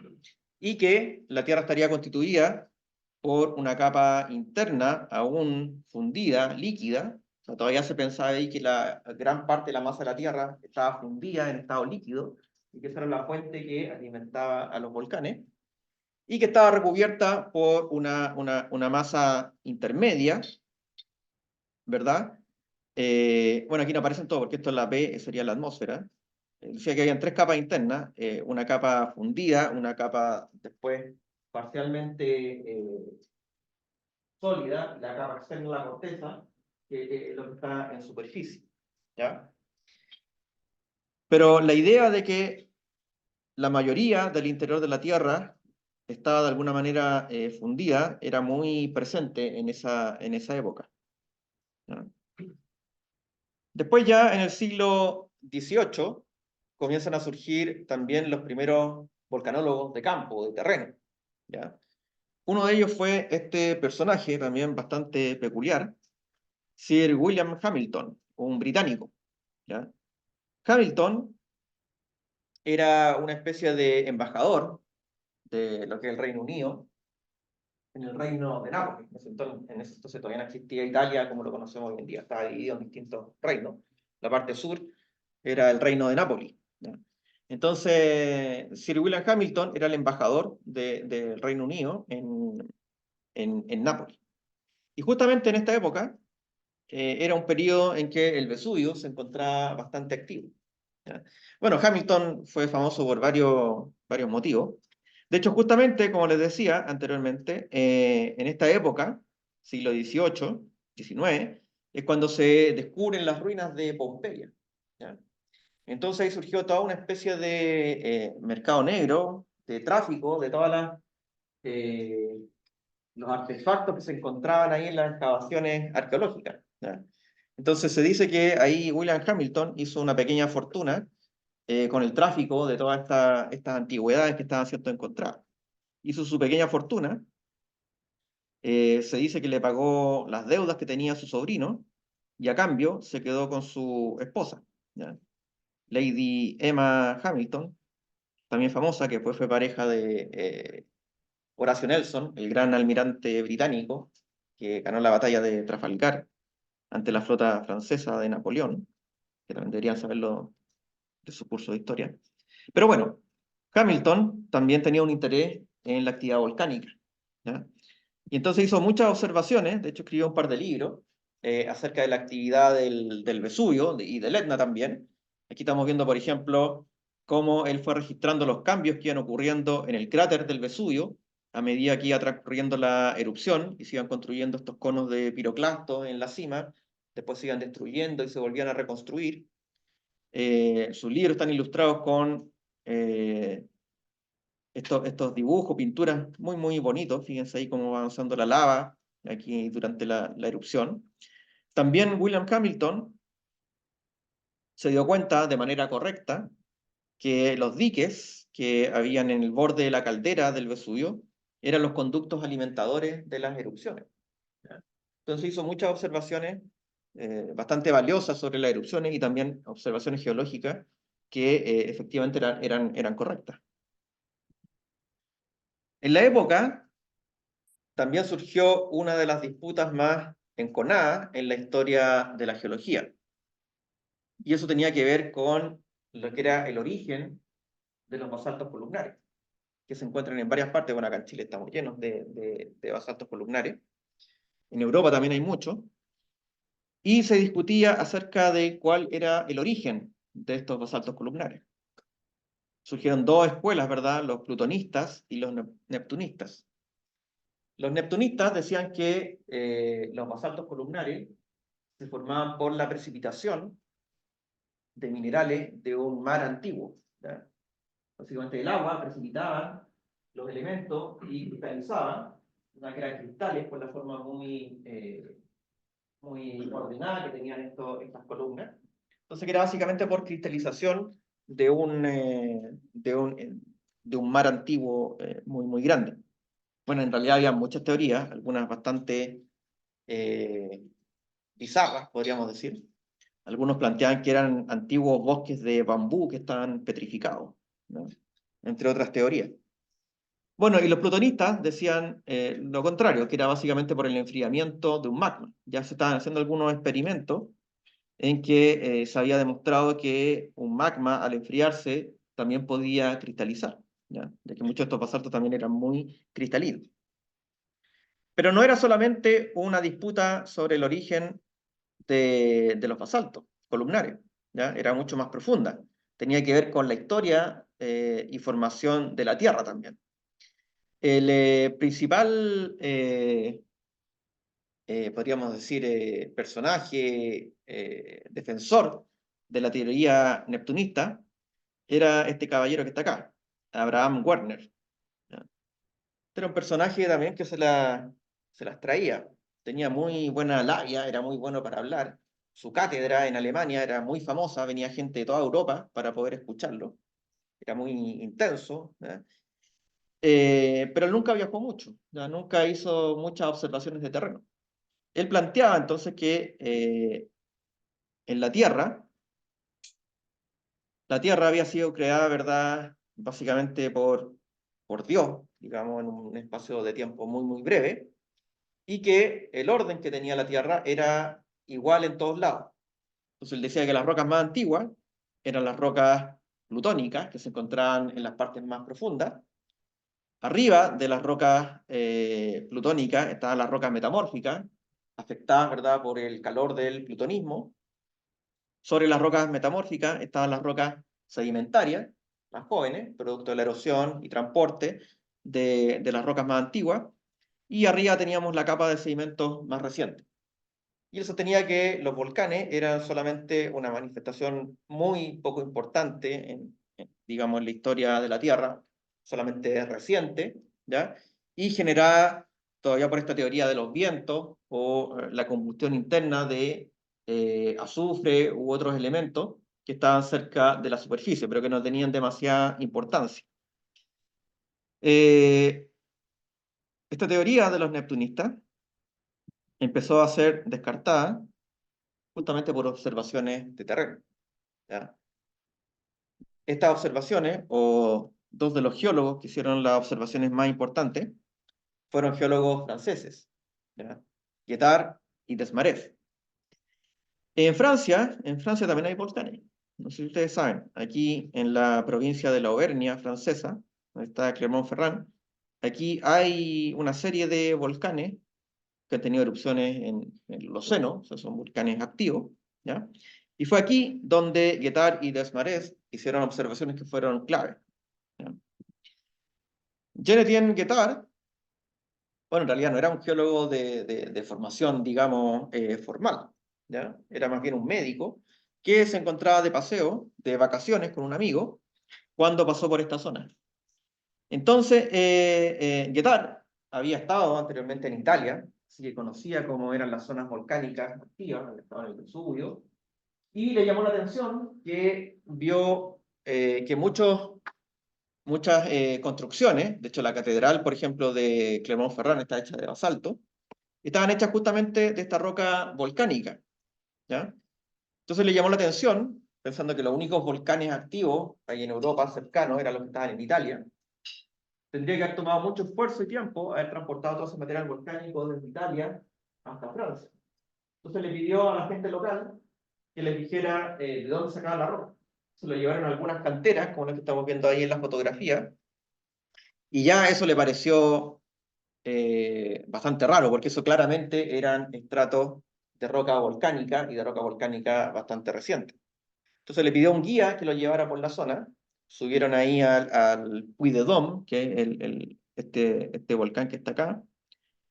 S1: Y que la Tierra estaría constituida por una capa interna aún fundida, líquida. O sea, todavía se pensaba ahí que la gran parte de la masa de la Tierra estaba fundida en estado líquido, y que esa era la fuente que alimentaba a los volcanes, y que estaba recubierta por una masa intermedia, ¿verdad? Bueno, aquí no aparecen todos, porque esto es la B, sería la atmósfera. Decía que habían tres capas internas, una capa fundida, una capa después parcialmente sólida, la capa externa de la corteza, que es lo que está en superficie, ¿ya? Pero la idea de que la mayoría del interior de la Tierra estaba de alguna manera fundida era muy presente en esa época, ¿ya? Después ya en el siglo XVIII comienzan a surgir también los primeros volcanólogos de campo, de terreno, ¿ya? Uno de ellos fue este personaje también bastante peculiar, Sir William Hamilton, un británico, ¿ya? Hamilton era una especie de embajador de lo que es el Reino Unido, en el reino de Nápoles. En ese entonces todavía no existía Italia como lo conocemos hoy en día, estaba dividido en distintos reinos. La parte sur era el reino de Nápoles, ¿ya? Entonces, Sir William Hamilton era el embajador del Reino Unido en Nápoles. Y justamente en esta época era un periodo en que el Vesubio se encontraba bastante activo, ¿ya? Bueno, Hamilton fue famoso por varios motivos. De hecho, justamente, como les decía anteriormente, en esta época, siglo XVIII, XIX, es cuando se descubren las ruinas de Pompeya, ¿ya? Entonces ahí surgió toda una especie de mercado negro, de tráfico, de todas los artefactos que se encontraban ahí en las excavaciones arqueológicas, ¿ya? Entonces se dice que ahí William Hamilton hizo una pequeña fortuna con el tráfico de todas estas antigüedades que estaban siendo encontradas. Hizo su pequeña fortuna, se dice que le pagó las deudas que tenía su sobrino, y a cambio se quedó con su esposa, ¿ya? Lady Emma Hamilton, también famosa, que fue pareja de Horatio Nelson, el gran almirante británico que ganó la batalla de Trafalgar ante la flota francesa de Napoleón, que también deberían saberlo de su curso de historia. Pero bueno, Hamilton también tenía un interés en la actividad volcánica, ¿ya? Y entonces hizo muchas observaciones, de hecho escribió un par de libros acerca de la actividad del Vesubio y del Etna también. Aquí estamos viendo, por ejemplo, cómo él fue registrando los cambios que iban ocurriendo en el cráter del Vesubio a medida que iba transcurriendo la erupción y se iban construyendo estos conos de piroclastos en la cima, después se iban destruyendo y se volvían a reconstruir. Sus libros están ilustrados con estos dibujos, pinturas muy bonitos. Fíjense ahí cómo va avanzando la lava aquí durante la erupción. También William Hamilton se dio cuenta de manera correcta que los diques que habían en el borde de la caldera del Vesubio eran los conductos alimentadores de las erupciones, ¿ya? Entonces hizo muchas observaciones bastante valiosas sobre las erupciones y también observaciones geológicas que efectivamente eran correctas. En la época también surgió una de las disputas más enconadas en la historia de la geología. Y eso tenía que ver con lo que era el origen de los basaltos columnares, que se encuentran en varias partes. Bueno, acá en Chile estamos llenos de basaltos columnares. En Europa también hay muchos. Y se discutía acerca de cuál era el origen de estos basaltos columnares. Surgieron dos escuelas, ¿verdad? Los plutonistas y los neptunistas. Los neptunistas decían que los basaltos columnares se formaban por la precipitación de minerales de un mar antiguo, ¿ya? Básicamente el agua precipitaba los elementos y cristalizaban, ¿no? Que eran cristales por la forma muy ordenada que tenían estas columnas. Entonces, que era básicamente por cristalización de un mar antiguo muy grande. Bueno, en realidad había muchas teorías, algunas bastante bizarras, podríamos decir. Algunos planteaban que eran antiguos bosques de bambú que estaban petrificados, ¿no? Entre otras teorías. Bueno, y los plutonistas decían lo contrario, que era básicamente por el enfriamiento de un magma. Ya se estaban haciendo algunos experimentos en que se había demostrado que un magma al enfriarse también podía cristalizar, ¿ya? De que muchos de estos basaltos también eran muy cristalinos. Pero no era solamente una disputa sobre el origen de los basaltos columnares, ¿ya? Era mucho más profunda. Tenía que ver con la historia y formación de la Tierra también. El principal, podríamos decir, personaje defensor de la teoría neptunista era este caballero que está acá, Abraham Werner, ¿ya? Este era un personaje también que se las traía. Tenía muy buena labia, era muy bueno para hablar. Su cátedra en Alemania era muy famosa, venía gente de toda Europa para poder escucharlo. Era muy intenso, ¿ya? Pero él nunca viajó mucho, ¿ya? Nunca hizo muchas observaciones de terreno. Él planteaba entonces que en la Tierra había sido creada, ¿verdad? Básicamente por Dios, digamos, en un espacio de tiempo muy breve, y que el orden que tenía la Tierra era igual en todos lados. Entonces él decía que las rocas más antiguas eran las rocas plutónicas, que se encontraban en las partes más profundas. Arriba de las rocas plutónicas estaban las rocas metamórficas, afectadas, ¿verdad?, por el calor del plutonismo. Sobre las rocas metamórficas estaban las rocas sedimentarias, las jóvenes, producto de la erosión y transporte de las rocas más antiguas. Y arriba teníamos la capa de sedimentos más reciente. Y él sostenía que los volcanes eran solamente una manifestación muy poco importante digamos, en la historia de la Tierra, solamente reciente, ¿ya? Y generada todavía por esta teoría de los vientos o la combustión interna de azufre u otros elementos que estaban cerca de la superficie, pero que no tenían demasiada importancia. Esta teoría de los neptunistas empezó a ser descartada justamente por observaciones de terreno, ¿ya? Estas observaciones, o dos de los geólogos que hicieron las observaciones más importantes, fueron geólogos franceses, ¿ya? Guettard y Desmarest. En Francia también hay volcanes. No sé si ustedes saben, aquí en la provincia de la Auvernia francesa, donde está Clermont-Ferrand, aquí hay una serie de volcanes que han tenido erupciones en el Holoceno, o sea, son volcanes activos, ¿ya? Y fue aquí donde Guettard y Desmarest hicieron observaciones que fueron clave, ¿ya? Jean-Étienne Guettard, bueno, en realidad no era un geólogo de formación, digamos, formal, ¿ya? Era más bien un médico que se encontraba de paseo, de vacaciones con un amigo, cuando pasó por esta zona. Entonces, Guettard había estado anteriormente en Italia, así que conocía cómo eran las zonas volcánicas activas, estaba en el Vesubio, y le llamó la atención que vio que muchas construcciones, de hecho la catedral, por ejemplo, de Clermont-Ferrand está hecha de basalto, estaban hechas justamente de esta roca volcánica. ¿ya? Entonces le llamó la atención, pensando que los únicos volcanes activos ahí en Europa cercanos eran los que estaban en Italia. Tendría que haber tomado mucho esfuerzo y tiempo haber transportado todo ese material volcánico desde Italia hasta Francia. Entonces le pidió a la gente local que les dijera de dónde sacaban la roca. Se lo llevaron a algunas canteras, como las que estamos viendo ahí en la fotografía, y ya eso le pareció bastante raro, porque eso claramente eran estratos de roca volcánica y de roca volcánica bastante reciente. Entonces le pidió a un guía que lo llevara por la zona, subieron ahí al Puy de Dôme, que es este volcán que está acá,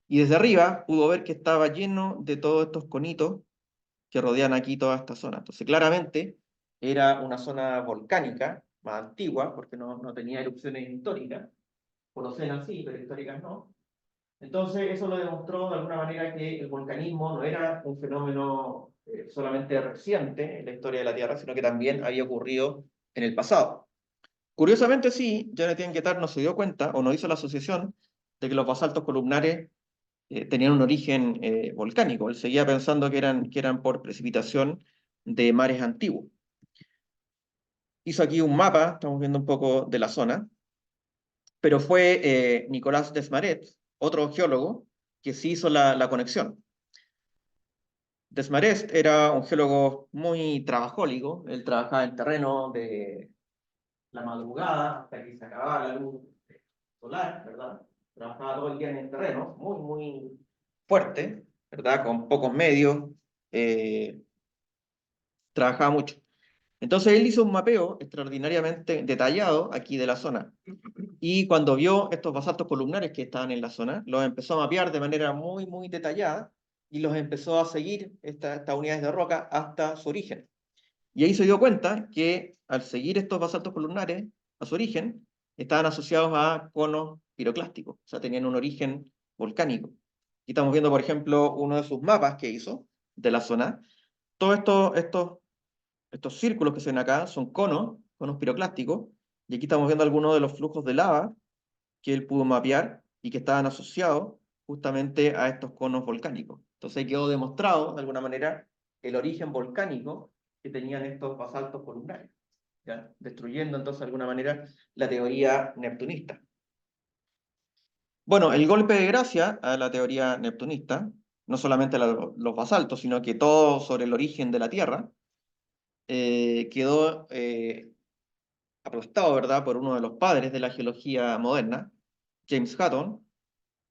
S1: y desde arriba pudo ver que estaba lleno de todos estos conitos que rodean aquí toda esta zona. Entonces claramente era una zona volcánica más antigua, porque no tenía erupciones históricas, Holoceno sí, pero históricas no. Entonces, eso lo demostró de alguna manera que el volcanismo no era un fenómeno solamente reciente en la historia de la Tierra, sino que también había ocurrido en el pasado. Curiosamente, sí, Jonathan Guettar no se dio cuenta o no hizo la asociación de que los basaltos columnares tenían un origen volcánico. Él seguía pensando que eran por precipitación de mares antiguos. Hizo aquí un mapa, estamos viendo un poco de la zona, pero fue Nicolas Desmarets, otro geólogo, que sí hizo la conexión. Desmarest era un geólogo muy trabajólico, él trabajaba en terreno de la madrugada hasta que se acababa la luz solar, ¿verdad? Trabajaba todo el día en el terreno, muy, muy fuerte, ¿verdad? Con pocos medios, eh, trabajaba mucho. Entonces él hizo un mapeo extraordinariamente detallado aquí de la zona. Y cuando vio estos basaltos columnares que estaban en la zona, los empezó a mapear de manera muy, muy detallada y los empezó a seguir, estas unidades de roca, hasta su origen. Y ahí se dio cuenta que al seguir estos basaltos columnares a su origen, estaban asociados a conos piroclásticos, o sea, tenían un origen volcánico. Aquí estamos viendo, por ejemplo, uno de sus mapas que hizo de la zona. Todos estos círculos que se ven acá son conos piroclásticos, y aquí estamos viendo algunos de los flujos de lava que él pudo mapear y que estaban asociados justamente a estos conos volcánicos. Entonces ahí quedó demostrado, de alguna manera, el origen volcánico que tenían estos basaltos columnares, ¿ya? Destruyendo entonces de alguna manera la teoría neptunista. Bueno, el golpe de gracia a la teoría neptunista, no solamente los basaltos, sino que todo sobre el origen de la Tierra, quedó aplastado, ¿verdad?, por uno de los padres de la geología moderna, James Hutton,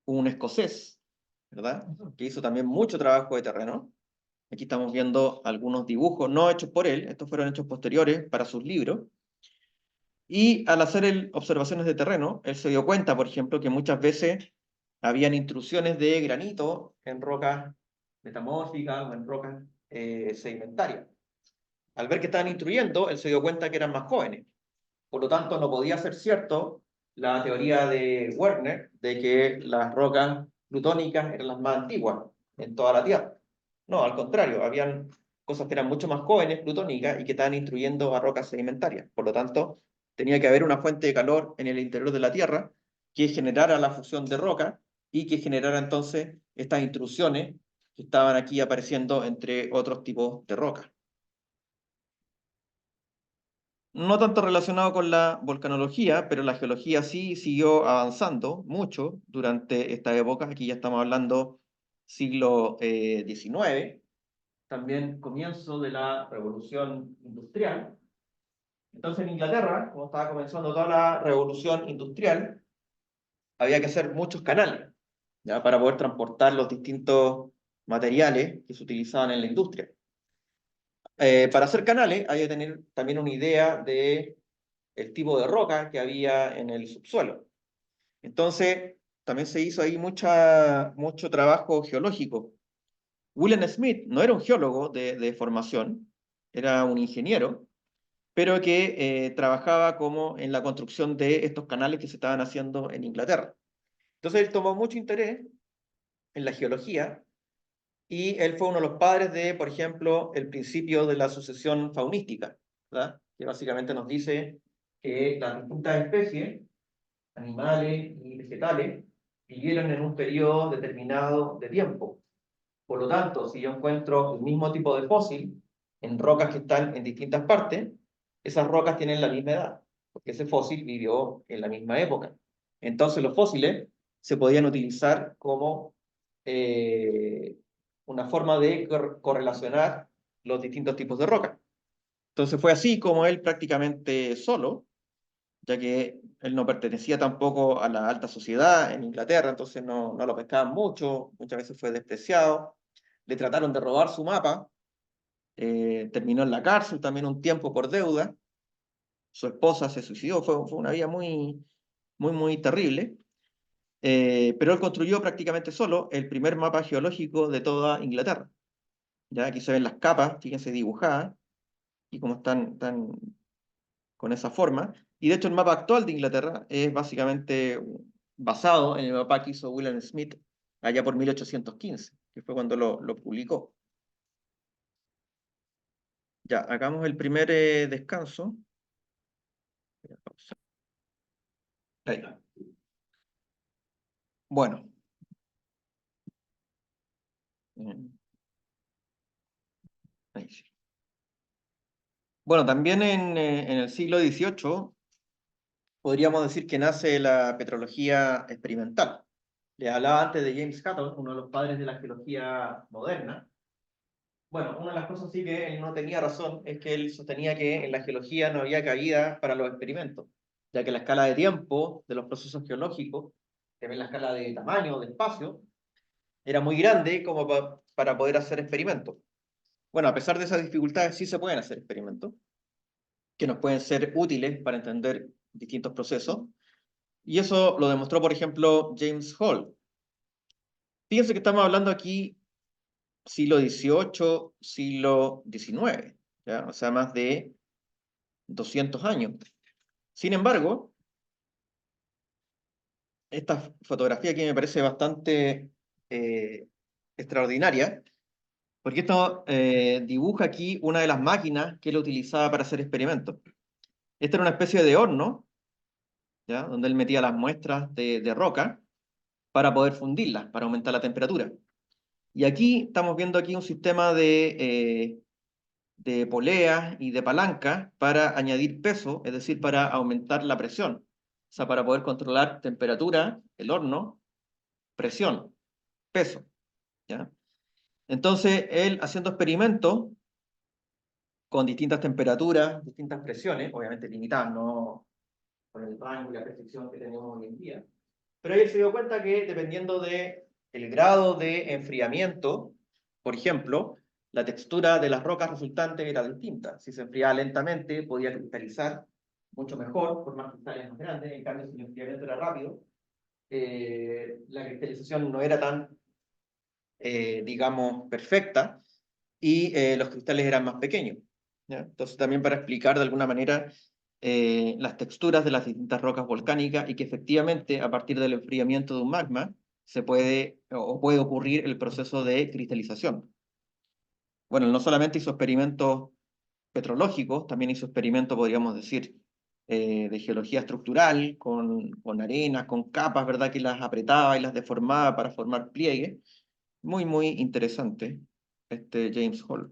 S1: un escocés, ¿verdad? Que hizo también mucho trabajo de terreno. Aquí estamos viendo algunos dibujos, no hechos por él, estos fueron hechos posteriores para sus libros. Y al hacer observaciones de terreno, él se dio cuenta, por ejemplo, que muchas veces habían intrusiones de granito en rocas metamórficas o en rocas sedimentarias. Al ver que estaban instruyendo, él se dio cuenta que eran más jóvenes. Por lo tanto, no podía ser cierto la teoría de Werner de que las rocas plutónicas eran las más antiguas en toda la Tierra. No, al contrario, habían cosas que eran mucho más jóvenes, plutónicas, y que estaban instruyendo a rocas sedimentarias. Por lo tanto, tenía que haber una fuente de calor en el interior de la Tierra que generara la fusión de roca y que generara entonces estas intrusiones que estaban aquí apareciendo entre otros tipos de rocas. No tanto relacionado con la volcanología, pero la geología sí siguió avanzando mucho durante esta época. Aquí ya estamos hablando siglo XIX, también comienzo de la revolución industrial. Entonces en Inglaterra, como estaba comenzando toda la revolución industrial, había que hacer muchos canales, ¿ya?, para poder transportar los distintos materiales que se utilizaban en la industria. Para hacer canales hay que tener también una idea de el tipo de roca que había en el subsuelo. Entonces, también se hizo ahí mucho trabajo geológico. William Smith no era un geólogo de formación, era un ingeniero, pero que trabajaba como en la construcción de estos canales que se estaban haciendo en Inglaterra. Entonces, él tomó mucho interés en la geología y él fue uno de los padres de, por ejemplo, el principio de la sucesión faunística, ¿verdad?, que básicamente nos dice que las distintas especies animales y vegetales vivieron en un periodo determinado de tiempo. Por lo tanto, si yo encuentro el mismo tipo de fósil en rocas que están en distintas partes, esas rocas tienen la misma edad, porque ese fósil vivió en la misma época. Entonces los fósiles se podían utilizar como eh, una forma de correlacionar los distintos tipos de rocas. Entonces fue así como él prácticamente solo, ya que él no pertenecía tampoco a la alta sociedad en Inglaterra, entonces no lo pescaban mucho, muchas veces fue despreciado, le trataron de robar su mapa, terminó en la cárcel también un tiempo por deuda, su esposa se suicidó, fue una vida muy terrible, pero él construyó prácticamente solo el primer mapa geológico de toda Inglaterra. Ya aquí se ven las capas, fíjense dibujadas, y cómo están con esa forma. Y de hecho el mapa actual de Inglaterra es básicamente basado en el mapa que hizo William Smith allá por 1815, que fue cuando lo publicó. Ya, hagamos el primer descanso. Ahí. Bueno. Ahí sí. Bueno, también en el siglo XVIII podríamos decir que nace la petrología experimental. Les hablaba antes de James Hutton, uno de los padres de la geología moderna. Bueno, una de las cosas sí que él no tenía razón es que él sostenía que en la geología no había cabida para los experimentos, ya que la escala de tiempo de los procesos geológicos, también la escala de tamaño, de espacio, era muy grande como para poder hacer experimentos. Bueno, a pesar de esas dificultades, sí se pueden hacer experimentos, que nos pueden ser útiles para entender distintos procesos, y eso lo demostró, por ejemplo, James Hall. Fíjense que estamos hablando aquí siglo XVIII, siglo XIX, ¿ya? O sea, más de 200 años. Sin embargo, esta fotografía aquí me parece bastante extraordinaria, porque esto dibuja aquí una de las máquinas que él utilizaba para hacer experimentos. Esta era una especie de horno, ¿ya? Donde él metía las muestras de roca para poder fundirlas, para aumentar la temperatura. Y aquí estamos viendo aquí un sistema de poleas y de palancas para añadir peso, es decir, para aumentar la presión. O sea, para poder controlar temperatura, el horno, presión, peso, ¿ya? Entonces, él haciendo experimentos con distintas temperaturas, distintas presiones, obviamente limitadas, no con el rango y la precisión que tenemos hoy en día, pero él se dio cuenta que dependiendo de el grado de enfriamiento, por ejemplo, la textura de las rocas resultantes era distinta. Si se enfriaba lentamente, podía cristalizar mucho mejor, formar cristales más grandes. En cambio, si el enfriamiento era rápido, la cristalización no era tan, digamos, perfecta y los cristales eran más pequeños, ¿ya? Entonces, también para explicar de alguna manera las texturas de las distintas rocas volcánicas y que efectivamente a partir del enfriamiento de un magma se puede o puede ocurrir el proceso de cristalización. Bueno, él no solamente hizo experimentos petrológicos, también hizo experimentos, podríamos decir, de geología estructural, con arenas, con capas, ¿verdad? Que las apretaba y las deformaba para formar pliegues. Muy interesante este James Hall.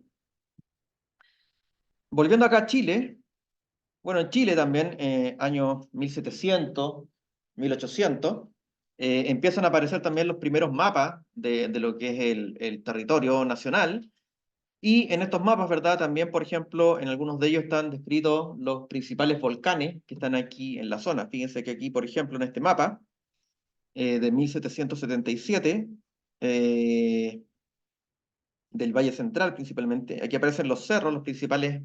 S1: Volviendo acá a Chile, bueno, en Chile también, años 1700, 1800, empiezan a aparecer también los primeros mapas de lo que es el territorio nacional. Y en estos mapas, ¿verdad? También, por ejemplo, en algunos de ellos están descritos los principales volcanes que están aquí en la zona. Fíjense que aquí, por ejemplo, en este mapa de 1777, eh, del Valle Central principalmente, aquí aparecen los cerros, los principales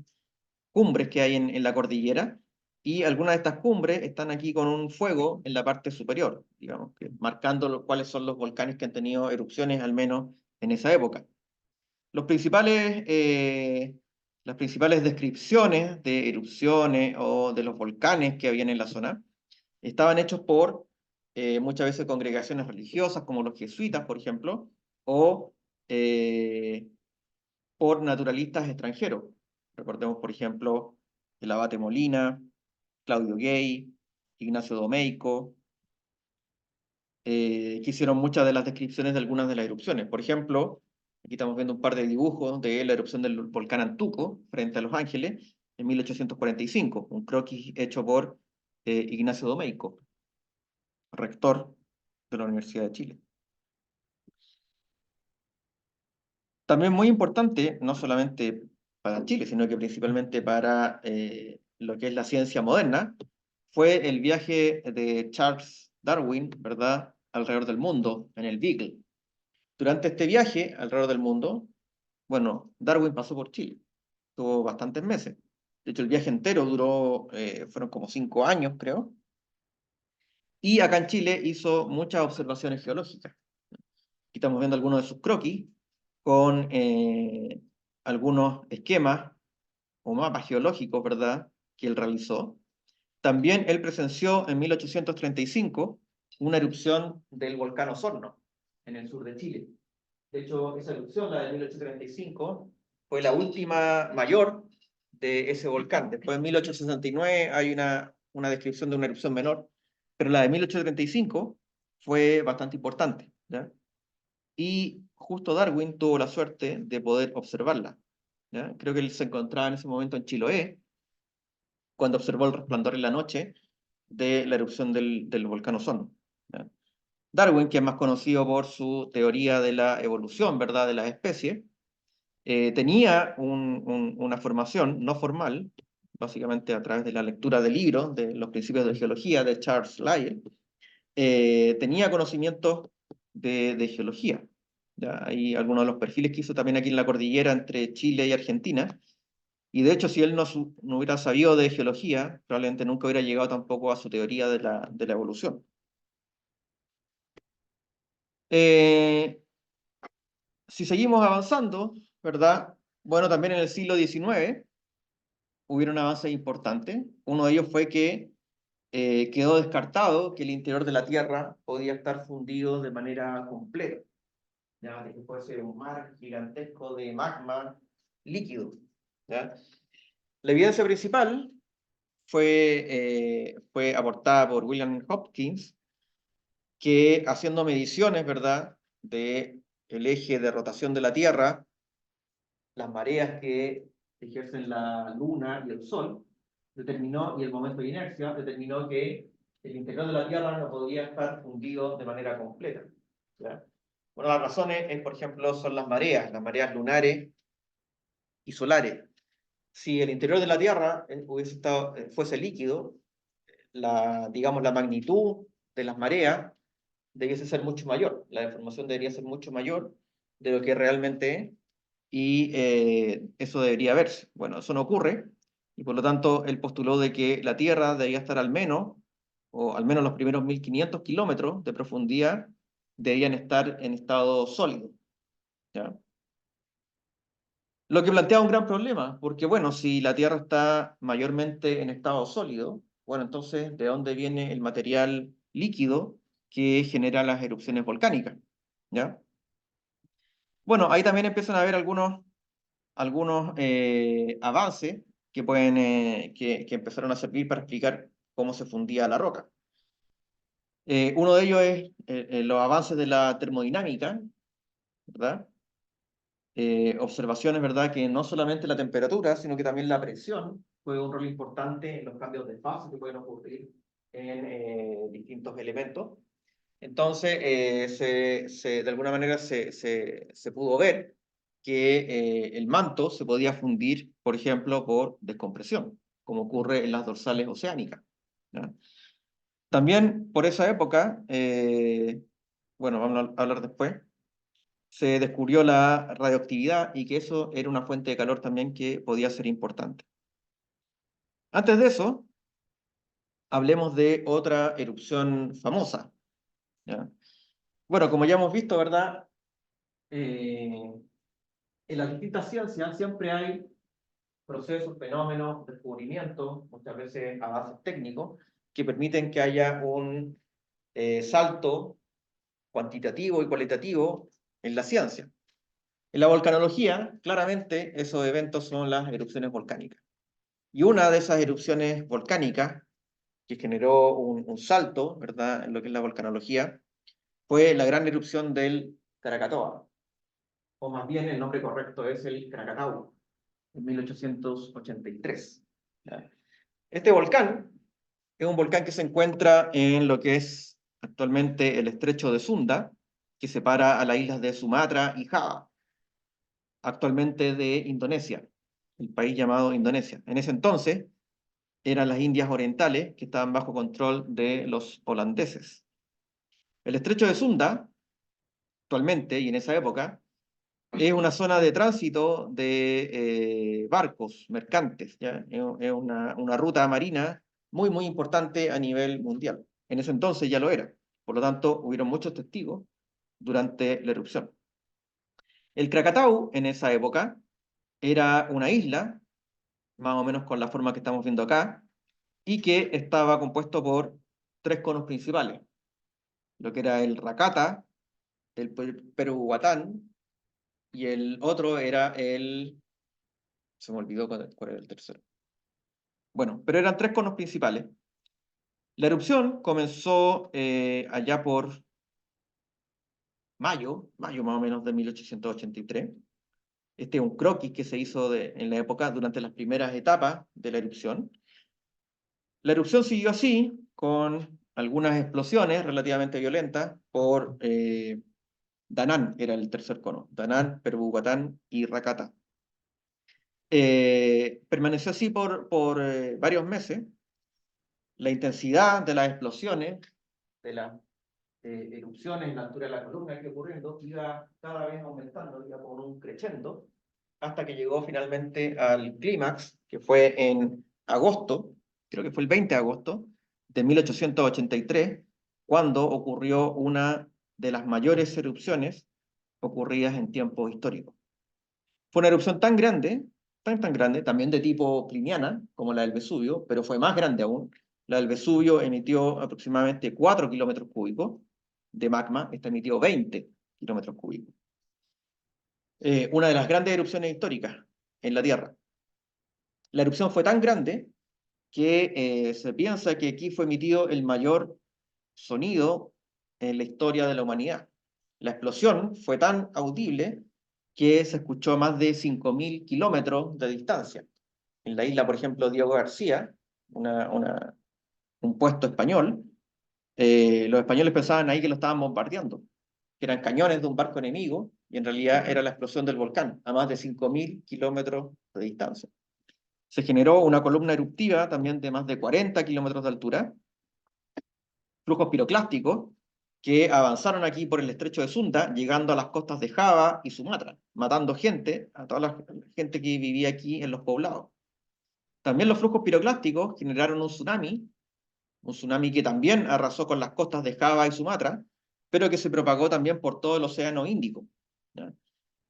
S1: cumbres que hay en la cordillera, y algunas de estas cumbres están aquí con un fuego en la parte superior, digamos, marcando cuáles son los volcanes que han tenido erupciones, al menos en esa época. Los principales, las principales descripciones de erupciones o de los volcanes que habían en la zona estaban hechos por muchas veces congregaciones religiosas, como los jesuitas, por ejemplo, o por naturalistas extranjeros. Recordemos, por ejemplo, el abate Molina, Claudio Gay, Ignacio Domeyko, que hicieron muchas de las descripciones de algunas de las erupciones. Por ejemplo, Aquí estamos viendo un par de dibujos de la erupción del volcán Antuco frente a Los Ángeles en 1845, un croquis hecho por Ignacio Domeyko, rector de la Universidad de Chile. También muy importante, no solamente para Chile, sino que principalmente para lo que es la ciencia moderna, fue el viaje de Charles Darwin, ¿verdad?, alrededor del mundo, en el Beagle. Durante este viaje alrededor del mundo, bueno, Darwin pasó por Chile, tuvo bastantes meses. De hecho, el viaje entero duró, fueron como 5 años, creo. Y acá en Chile hizo muchas observaciones geológicas. Aquí estamos viendo algunos de sus croquis con algunos esquemas o mapas geológicos, ¿verdad?, que él realizó. También él presenció en 1835 una erupción del volcán Osorno, en el sur de Chile. De hecho, esa erupción, la de 1835, fue la última mayor de ese volcán. Después, en 1869, hay una descripción de una erupción menor, pero la de 1835 fue bastante importante, ¿ya? Y justo Darwin tuvo la suerte de poder observarla, ¿ya? Creo que él se encontraba en ese momento en Chiloé, cuando observó el resplandor en la noche de la erupción del volcán Osorno, ¿ya? Darwin, que es más conocido por su teoría de la evolución, ¿verdad?, de las especies, tenía una formación no formal, básicamente a través de la lectura de libros de los principios de geología de Charles Lyell. Tenía conocimientos de geología. ¿Ya? Hay algunos de los perfiles que hizo también aquí en la cordillera entre Chile y Argentina. Y de hecho, si él no hubiera sabido de geología, probablemente nunca hubiera llegado tampoco a su teoría de la evolución. Si seguimos avanzando, ¿verdad? Bueno, también en el siglo XIX hubieron avances importantes. Uno de ellos fue que quedó descartado que el interior de la Tierra podía estar fundido de manera completa, ¿ya? De que fuese un mar gigantesco de magma líquido, ¿ya? La evidencia principal fue aportada por William Hopkins, que haciendo mediciones, ¿verdad?, de el eje de rotación de la Tierra, las mareas que ejercen la Luna y el Sol, y el momento de inercia, determinó que el interior de la Tierra no podía estar fundido de manera completa, ¿ya? Una de las razones por ejemplo, son las mareas lunares y solares. Si el interior de la Tierra fuese líquido, digamos, la magnitud de las mareas debiese ser mucho mayor, la deformación debería ser mucho mayor de lo que realmente es, y eso debería verse. Bueno, eso no ocurre, y por lo tanto él postuló de que la Tierra debía estar al menos, o al menos los primeros 1500 kilómetros de profundidad, debían estar en estado sólido, ¿ya? Lo que plantea un gran problema, porque bueno, si la Tierra está mayormente en estado sólido, bueno, entonces, ¿de dónde viene el material líquido que genera las erupciones volcánicas? ¿Ya? Bueno, ahí también empiezan a haber algunos avances que empezaron a servir para explicar cómo se fundía la roca. Uno de ellos es los avances de la termodinámica, ¿verdad? Observaciones, ¿verdad?, que no solamente la temperatura, sino que también la presión juega un rol importante en los cambios de fase que pueden ocurrir en distintos elementos. Entonces, de alguna manera se pudo ver que el manto se podía fundir, por ejemplo, por descompresión, como ocurre en las dorsales oceánicas, ¿ya? También por esa época, bueno, vamos a hablar después, se descubrió la radioactividad y que eso era una fuente de calor también que podía ser importante. Antes de eso, hablemos de otra erupción famosa, ¿ya? Bueno, como ya hemos visto, ¿verdad? En las distintas ciencias siempre hay procesos, fenómenos, descubrimientos, muchas veces avances técnicos, que permiten que haya un salto cuantitativo y cualitativo en la ciencia. En la volcanología, claramente, esos eventos son las erupciones volcánicas. Y una de esas erupciones volcánicas que generó un salto, ¿verdad?, en lo que es la volcanología, fue la gran erupción del Krakatoa. o más bien el nombre correcto es el Krakatau, en 1883. ¿Ya? Este volcán es un volcán que se encuentra en lo que es actualmente el estrecho de Sunda, que separa a las islas de Sumatra y Java, actualmente de Indonesia, el país llamado Indonesia. En ese entonces eran las Indias Orientales, que estaban bajo control de los holandeses. El estrecho de Sunda, actualmente y en esa época, es una zona de tránsito de barcos mercantes, ¿ya? Es una ruta marina muy, muy importante a nivel mundial. En ese entonces ya lo era. Por lo tanto, hubieron muchos testigos durante la erupción. El Krakatau, en esa época, era una isla, más o menos con la forma que estamos viendo acá, y que estaba compuesto por tres conos principales, lo que era el Rakata, el Peruhuatán, y el otro era el... Se me olvidó cuál era el tercero. Bueno, pero eran tres conos principales. La erupción comenzó allá por mayo más o menos de 1883. Este es un croquis que se hizo en la época durante las primeras etapas de la erupción. La erupción siguió así, con algunas explosiones relativamente violentas por Danán, era el tercer cono, Danán, Perbuguatán y Rakata. Permaneció así por varios meses. La intensidad de las explosiones, de las erupciones en la altura de la columna que ocurriendo, iba cada vez aumentando, iba con un crescendo, hasta que llegó finalmente al clímax, que fue en agosto, creo que fue el 20 de agosto de 1883, cuando ocurrió una de las mayores erupciones ocurridas en tiempos históricos. Fue una erupción tan grande, tan grande, también de tipo pliniana, como la del Vesubio, pero fue más grande aún. La del Vesubio emitió aproximadamente 4 kilómetros cúbicos de magma, esta emitió 20 kilómetros cúbicos. Una de las grandes erupciones históricas en la Tierra. La erupción fue tan grande que se piensa que aquí fue emitido el mayor sonido en la historia de la humanidad. La explosión fue tan audible que se escuchó a más de 5.000 kilómetros de distancia. En la isla, por ejemplo, Diego García, un puesto español, los españoles pensaban ahí que lo estaban bombardeando, que eran cañones de un barco enemigo, y en realidad era la explosión del volcán, a más de 5.000 kilómetros de distancia. Se generó una columna eruptiva también de más de 40 kilómetros de altura, flujos piroclásticos que avanzaron aquí por el estrecho de Sunda, llegando a las costas de Java y Sumatra, matando gente, a toda la gente que vivía aquí en los poblados. También los flujos piroclásticos generaron un tsunami que también arrasó con las costas de Java y Sumatra, pero que se propagó también por todo el Océano Índico. ¿Ya?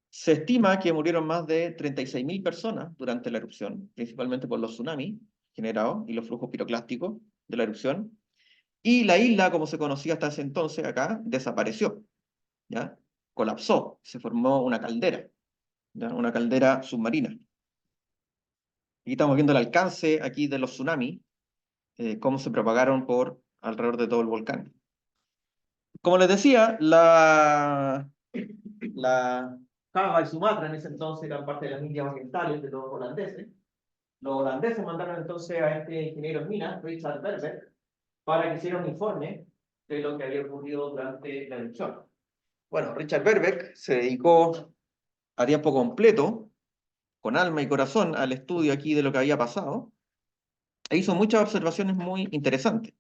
S1: Se estima que murieron más de 36.000 personas durante la erupción, principalmente por los tsunamis generados y los flujos piroclásticos de la erupción. Y la isla, como se conocía hasta ese entonces acá, desapareció, ¿ya? Colapsó, se formó una caldera, ¿ya? Una caldera submarina. Aquí estamos viendo el alcance aquí de los tsunamis, cómo se propagaron por alrededor de todo el volcán. Como les decía, la Java y Sumatra en ese entonces eran parte de las Indias Orientales de los holandeses. Los holandeses mandaron entonces a este ingeniero en minas, Richard Verbeek, para que hiciera un informe de lo que había ocurrido durante la erupción. Bueno, Richard Verbeek se dedicó a tiempo completo, con alma y corazón, al estudio aquí de lo que había pasado, e hizo muchas observaciones muy interesantes.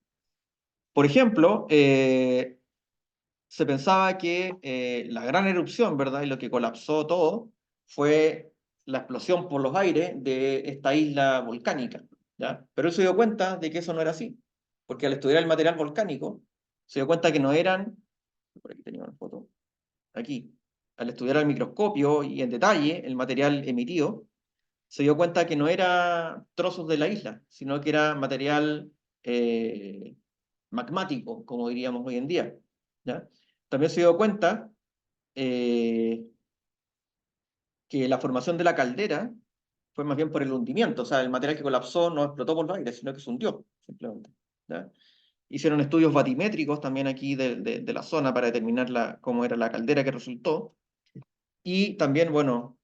S1: Por ejemplo, se pensaba que la gran erupción, ¿verdad? Y lo que colapsó todo fue la explosión por los aires de esta isla volcánica, ¿ya? Pero él se dio cuenta de que eso no era así, porque al estudiar el material volcánico, se dio cuenta que no eran, por aquí tenía una foto, aquí, al estudiar al microscopio y en detalle el material emitido, se dio cuenta que no era trozos de la isla, sino que era material magmático, como diríamos hoy en día, ¿ya? También se dio cuenta eh, que la formación de la caldera fue más bien por el hundimiento, o sea, el material que colapsó no explotó por los aires, sino que se hundió, simplemente, ¿ya? Hicieron estudios batimétricos también aquí de la zona para determinar cómo era la caldera que resultó, Y también, bueno,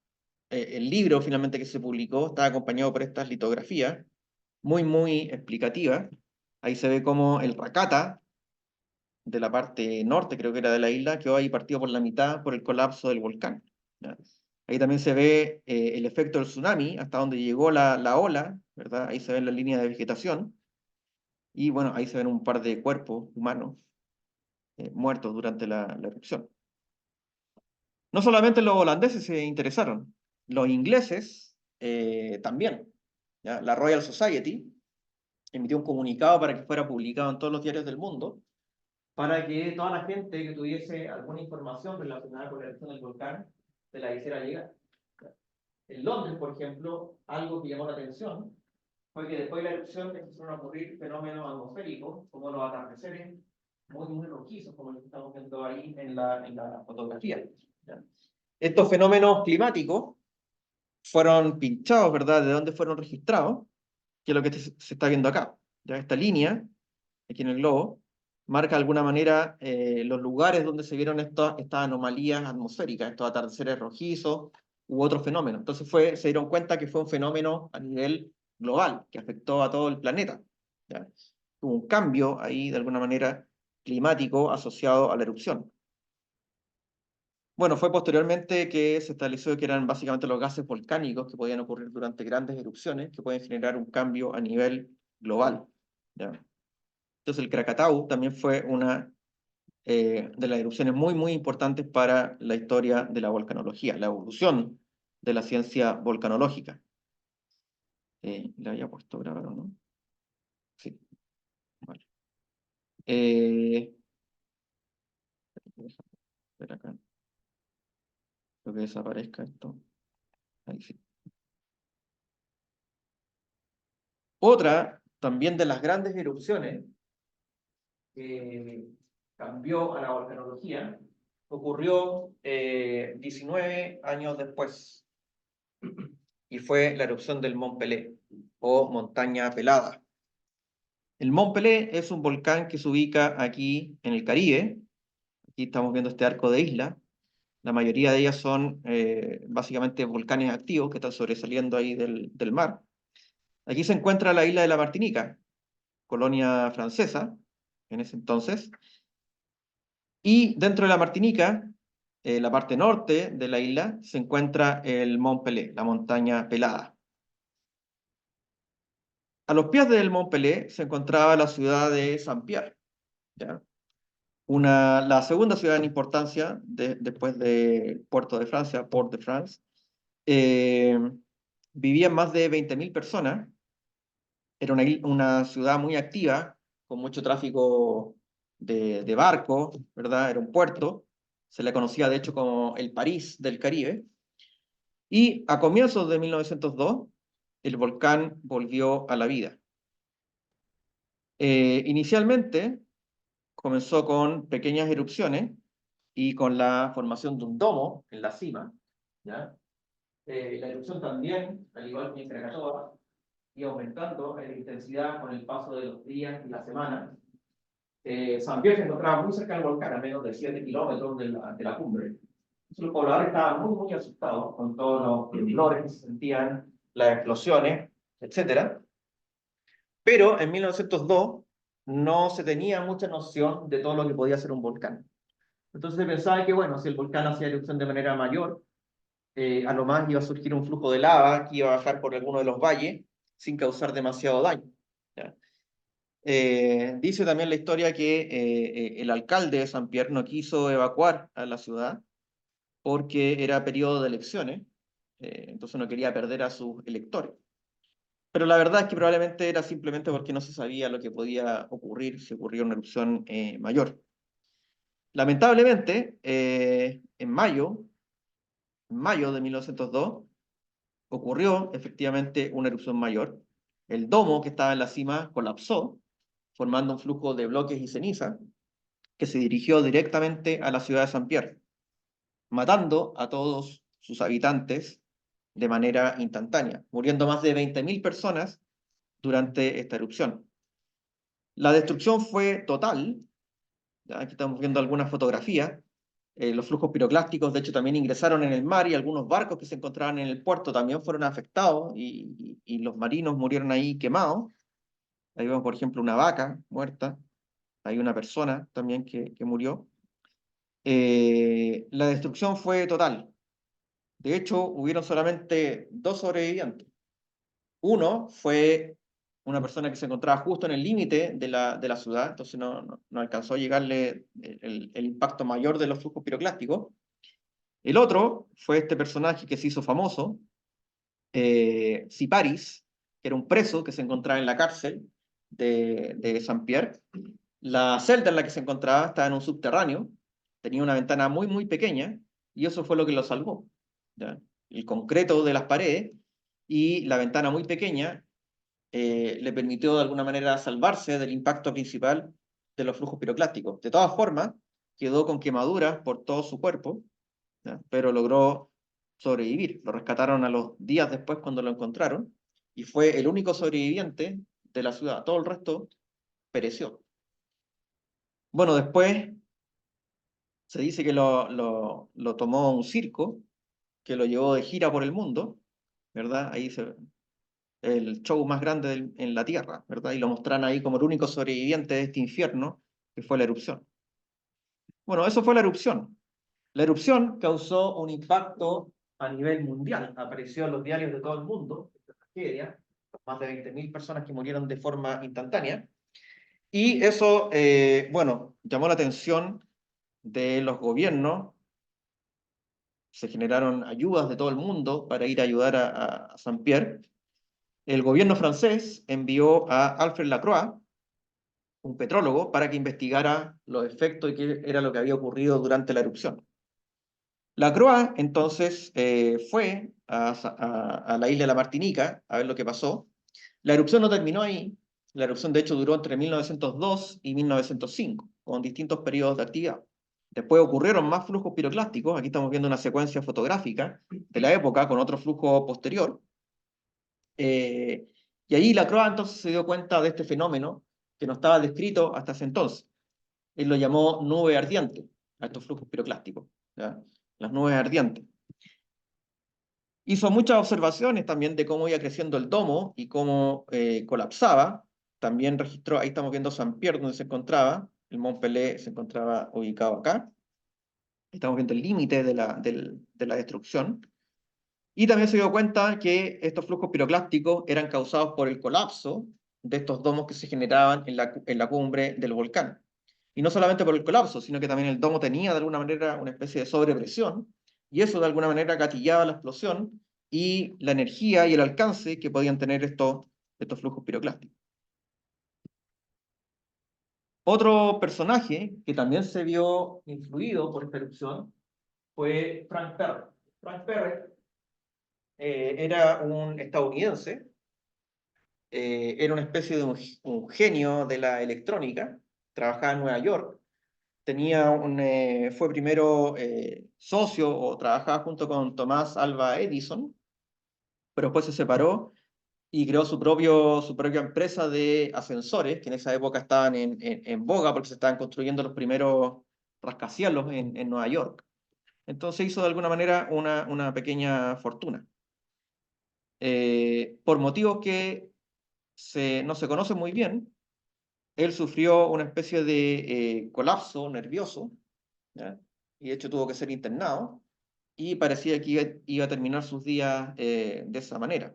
S1: el libro finalmente que se publicó está acompañado por estas litografías, muy explicativas. Ahí se ve cómo el Rakata, de la parte norte, creo que era de la isla, quedó ahí partido por la mitad por el colapso del volcán. ¿Ya? Ahí también se ve el efecto del tsunami, hasta donde llegó la ola, ¿verdad? Ahí se ven las líneas de vegetación. Y bueno, ahí se ven un par de cuerpos humanos muertos durante la erupción. No solamente los holandeses se interesaron, los ingleses también. ¿Ya? La Royal Society emitió un comunicado para que fuera publicado en todos los diarios del mundo, para que toda la gente que tuviese alguna información relacionada con la erupción del volcán se la hiciera llegar. En Londres, por ejemplo, algo que llamó la atención fue que después de la erupción empezaron a ocurrir fenómenos atmosféricos, como los atardeceres muy rojizos, como lo que estamos viendo ahí en la fotografía. ¿Ya? Estos fenómenos climáticos fueron pinchados, ¿verdad? ¿De dónde fueron registrados? Que es lo que se está viendo acá. ¿Ya? Esta línea, aquí en el globo, marca de alguna manera los lugares donde se vieron estas anomalías atmosféricas, estos atardeceres rojizos u otros fenómenos. Entonces se dieron cuenta que fue un fenómeno a nivel global, que afectó a todo el planeta. ¿Ya? Hubo un cambio ahí, de alguna manera, climático asociado a la erupción. Bueno, fue posteriormente que se estableció que eran básicamente los gases volcánicos que podían ocurrir durante grandes erupciones, que pueden generar un cambio a nivel global. ¿Ya? Entonces el Krakatau también fue una de las erupciones muy importantes para la historia de la volcanología, la evolución de la ciencia volcanológica. ¿Le había puesto grabar o no? Sí, vale. Ver acá. Creo que desaparezca esto. Ahí sí. Otra, también de las grandes erupciones, que cambió a la volcanología, ocurrió 19 años después, y fue la erupción del Mont Pelé, o montaña pelada. El Mont Pelé es un volcán que se ubica aquí en el Caribe. Aquí estamos viendo este arco de isla. La mayoría de ellas son básicamente volcanes activos que están sobresaliendo ahí del mar. Aquí se encuentra la isla de la Martinica, colonia francesa en ese entonces. Y dentro de la Martinica, la parte norte de la isla, se encuentra el Mont Pelé, la montaña pelada. A los pies del Mont Pelé se encontraba la ciudad de Saint-Pierre, ¿ya? La segunda ciudad en importancia después de Puerto de Francia, Port-de-France. Eh, Vivían más de 20.000 personas. Era una ciudad muy activa, con mucho tráfico de barcos, ¿verdad? Era un puerto. Se le conocía, de hecho, como el París del Caribe. Y a comienzos de 1902, el volcán volvió a la vida. Inicialmente, comenzó con pequeñas erupciones y con la formación de un domo en la cima. ¿Ya? La erupción también, al igual que en Krakatoa, iba aumentando en intensidad con el paso de los días y las semanas. Saint-Pierre se encontraba muy cerca del volcán, a menos de 7 kilómetros de la cumbre. Entonces, los pobladores estaban muy asustados con todos los temblores que se sentían, las explosiones, etc. Pero en 1902 no se tenía mucha noción de todo lo que podía ser un volcán. Entonces se pensaba que, bueno, si el volcán hacía erupción de manera mayor, a lo más iba a surgir un flujo de lava que iba a bajar por alguno de los valles sin causar demasiado daño. ¿Ya? Dice también la historia que el alcalde de Saint-Pierre no quiso evacuar a la ciudad porque era periodo de elecciones, entonces no quería perder a sus electores. Pero la verdad es que probablemente era simplemente porque no se sabía lo que podía ocurrir si ocurría una erupción mayor. Lamentablemente, en mayo de 1902, ocurrió efectivamente una erupción mayor. El domo que estaba en la cima colapsó, formando un flujo de bloques y ceniza que se dirigió directamente a la ciudad de Saint-Pierre, matando a todos sus habitantes de manera instantánea, muriendo más de 20.000 personas durante esta erupción. La destrucción fue total. Aquí estamos viendo algunas fotografías. Los flujos piroclásticos, de hecho, también ingresaron en el mar y algunos barcos que se encontraban en el puerto también fueron afectados y los marinos murieron ahí quemados. Ahí vemos, por ejemplo, una vaca muerta. Hay una persona también que murió. La destrucción fue total. De hecho, hubieron solamente 2 sobrevivientes. Uno fue una persona que se encontraba justo en el límite de la ciudad, entonces no alcanzó a llegarle el impacto mayor de los flujos piroclásticos. El otro fue este personaje que se hizo famoso, Siparis, que era un preso que se encontraba en la cárcel de Saint-Pierre. La celda en la que se encontraba estaba en un subterráneo, tenía una ventana muy, muy pequeña, y eso fue lo que lo salvó. ¿Ya? El concreto de las paredes y la ventana muy pequeña le permitió de alguna manera salvarse del impacto principal de los flujos piroclásticos. De todas formas, quedó con quemaduras por todo su cuerpo, ¿ya? Pero logró sobrevivir. Lo rescataron a los días después cuando lo encontraron y fue el único sobreviviente de la ciudad. Todo el resto pereció. Bueno, después se dice que lo tomó un circo, que lo llevó de gira por el mundo, ¿verdad? El show más grande en la Tierra, ¿verdad? Y lo mostraron ahí como el único sobreviviente de este infierno, que fue la erupción. Bueno, eso fue la erupción. La erupción causó un impacto a nivel mundial. Apareció en los diarios de todo el mundo, esta tragedia, más de 20.000 personas que murieron de forma instantánea. Y eso, bueno, llamó la atención de los gobiernos. Se generaron ayudas de todo el mundo para ir a ayudar a Saint-Pierre. El gobierno francés envió a Alfred Lacroix, un petrólogo, para que investigara los efectos y qué era lo que había ocurrido durante la erupción. Lacroix entonces fue a la isla de la Martinica a ver lo que pasó. La erupción no terminó ahí. La erupción de hecho duró entre 1902 y 1905, con distintos periodos de actividad. Después ocurrieron más flujos piroclásticos. Aquí estamos viendo una secuencia fotográfica de la época con otro flujo posterior. Y ahí Lacroix entonces se dio cuenta de este fenómeno que no estaba descrito hasta ese entonces. Él lo llamó nube ardiente, a estos flujos piroclásticos, ¿ya? Las nubes ardientes. Hizo muchas observaciones también de cómo iba creciendo el domo y cómo colapsaba. También registró, ahí estamos viendo Saint-Pierre, donde se encontraba, el Mont Pelé se encontraba ubicado acá. Estamos viendo el límite de la destrucción. Y también se dio cuenta que estos flujos piroclásticos eran causados por el colapso de estos domos que se generaban en la cumbre del volcán. Y no solamente por el colapso, sino que también el domo tenía de alguna manera una especie de sobrepresión, y eso de alguna manera gatillaba la explosión y la energía y el alcance que podían tener estos flujos piroclásticos. Otro personaje que también se vio influido por esta erupción fue Frank Perry. Frank Perry era un estadounidense, era una especie de un genio de la electrónica, trabajaba en Nueva York, fue primero socio o trabajaba junto con Tomás Alva Edison, pero después se separó y creó su propia empresa de ascensores, que en esa época estaban en boga porque se estaban construyendo los primeros rascacielos en Nueva York. Entonces hizo de alguna manera una pequeña fortuna. Por motivos que no se conocen muy bien, él sufrió una especie de colapso nervioso, ¿ya? Y de hecho tuvo que ser internado, y parecía que iba a terminar sus días de esa manera.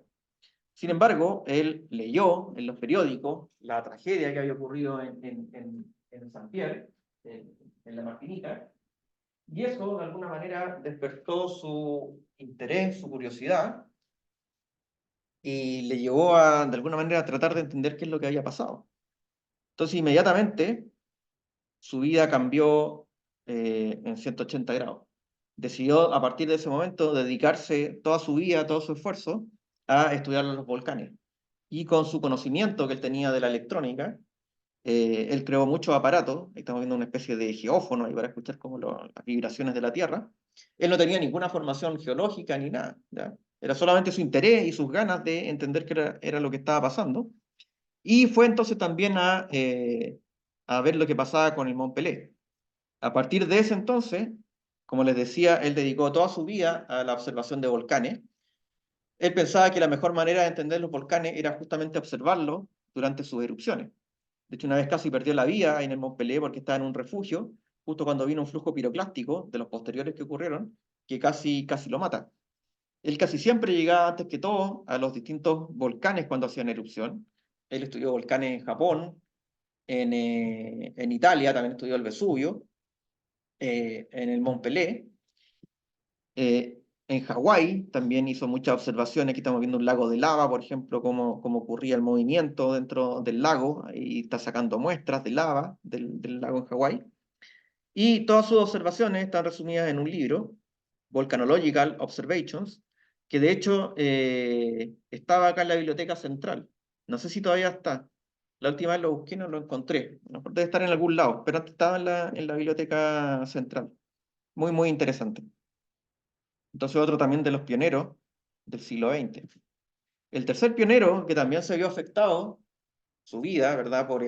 S1: Sin embargo, él leyó en los periódicos la tragedia que había ocurrido en Saint-Pierre, en la Martinica, y eso de alguna manera despertó su interés, su curiosidad, y le llevó de alguna manera a tratar de entender qué es lo que había pasado. Entonces, inmediatamente, su vida cambió en 180 grados. Decidió, a partir de ese momento, dedicarse toda su vida, todo su esfuerzo, a estudiar los volcanes. Y con su conocimiento que él tenía de la electrónica, él creó muchos aparatos. Ahí estamos viendo una especie de geófono ahí para escuchar como las vibraciones de la Tierra. Él no tenía ninguna formación geológica ni nada, ¿ya? Era solamente su interés y sus ganas de entender qué era lo que estaba pasando. Y fue entonces también a ver lo que pasaba con el Mont Pelé. A partir de ese entonces, Como les decía, él dedicó toda su vida a la observación de volcanes. Él pensaba que la mejor manera de entender los volcanes era justamente observarlos durante sus erupciones. De hecho, una vez casi perdió la vida en el Mont Pelé porque estaba en un refugio, justo cuando vino un flujo piroclástico de los posteriores que ocurrieron, que casi lo mata. Él casi siempre llegaba antes que todo a los distintos volcanes cuando hacían erupción. Él estudió volcanes en Japón, en Italia también estudió el Vesubio, en el Mont Pelé. En Hawái también hizo muchas observaciones. Aquí estamos viendo un lago de lava, por ejemplo, cómo ocurría el movimiento dentro del lago. Ahí está sacando muestras de lava del lago en Hawái. Y todas sus observaciones están resumidas en un libro, Volcanological Observations, que de hecho estaba acá en la Biblioteca Central. No sé si todavía está. La última vez lo busqué y no lo encontré. A lo mejor debe estar en algún lado, pero antes estaba en la Biblioteca Central. Muy, muy interesante. Entonces, otro también de los pioneros del siglo XX. El tercer pionero, que también se vio afectado, su vida, ¿verdad?, por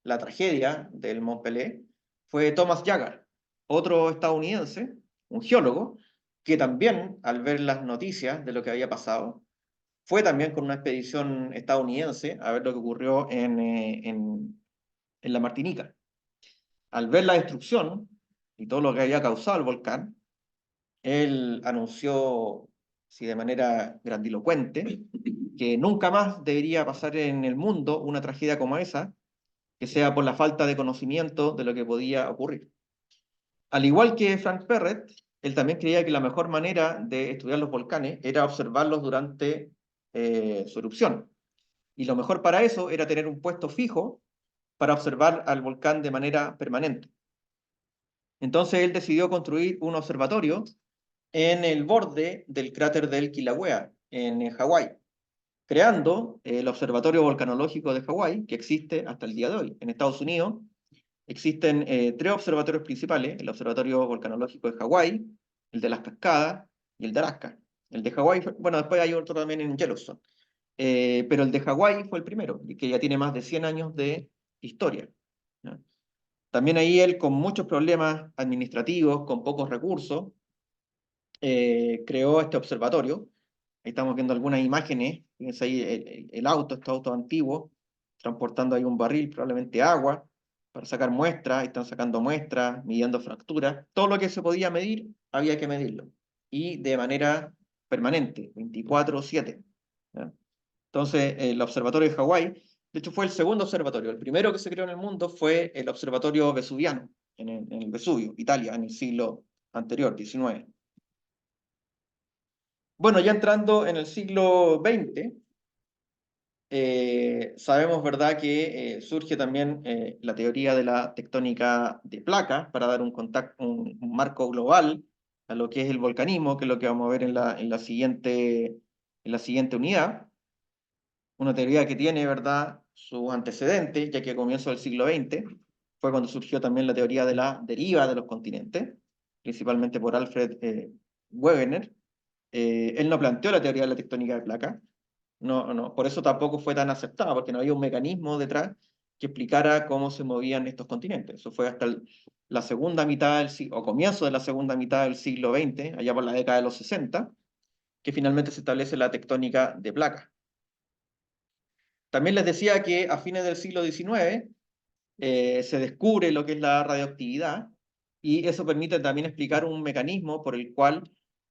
S1: la tragedia del Mont Pelé, fue Thomas Jaggar, otro estadounidense, un geólogo, que también, al ver las noticias de lo que había pasado, fue también con una expedición estadounidense a ver lo que ocurrió en la Martinica. Al ver la destrucción y todo lo que había causado el volcán, él anunció, sí, de manera grandilocuente, que nunca más debería pasar en el mundo una tragedia como esa, que sea por la falta de conocimiento de lo que podía ocurrir. Al igual que Frank Perret, él también creía que la mejor manera de estudiar los volcanes era observarlos durante su erupción. Y lo mejor para eso era tener un puesto fijo para observar al volcán de manera permanente. Entonces él decidió construir un observatorio en el borde del cráter del Kilauea, en Hawái, creando el Observatorio Volcanológico de Hawái, que existe hasta el día de hoy. En Estados Unidos existen tres observatorios principales: el Observatorio Volcanológico de Hawái, el de las Cascadas y el de Alaska. El de Hawái, bueno, después hay otro también en Yellowstone, pero el de Hawái fue el primero, y que ya tiene más de 100 años de historia, ¿no? También ahí él, con muchos problemas administrativos, con pocos recursos, creó este observatorio. Ahí estamos viendo algunas imágenes. Fíjense ahí el auto, este auto antiguo, transportando ahí un barril, probablemente agua, para sacar muestras. Ahí están sacando muestras, midiendo fracturas. Todo lo que se podía medir, había que medirlo. Y de manera permanente, 24/7. ¿Ya? Entonces, el observatorio de Hawái, de hecho, fue el segundo observatorio. El primero que se creó en el mundo fue el observatorio vesuviano, en el Vesubio, Italia, en el siglo anterior, XIX. Bueno, ya entrando en el siglo XX, sabemos, ¿verdad?, que surge también la teoría de la tectónica de placas para dar un marco global a lo que es el volcanismo, que es lo que vamos a ver en la siguiente unidad. Una teoría que tiene, ¿verdad?, sus antecedentes, ya que a comienzos del siglo XX fue cuando surgió también la teoría de la deriva de los continentes, principalmente por Alfred Wegener. Él no planteó la teoría de la tectónica de placas. No, no, por eso tampoco fue tan aceptada, porque no había un mecanismo detrás que explicara cómo se movían estos continentes. Eso fue hasta la segunda mitad del siglo, o comienzo de la segunda mitad del siglo XX, allá por la década de los 60, que finalmente se establece la tectónica de placas. También les decía que a fines del siglo XIX se descubre lo que es la radioactividad, y eso permite también explicar un mecanismo por el cual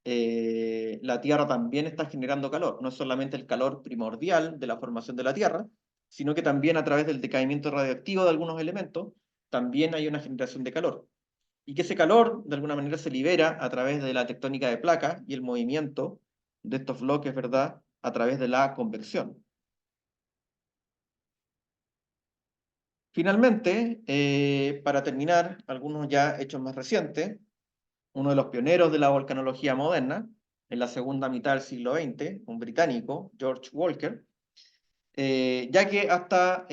S1: la Tierra también está generando calor. No es solamente el calor primordial de la formación de la Tierra, sino que también a través del decaimiento radioactivo de algunos elementos, también hay una generación de calor. Y que ese calor, de alguna manera, se libera a través de la tectónica de placas y el movimiento de estos bloques, ¿verdad?, a través de la convección. Finalmente, para terminar, algunos ya hechos más recientes. Uno de los pioneros de la volcanología moderna, en la segunda mitad del siglo XX, un británico, George Walker, ya que hasta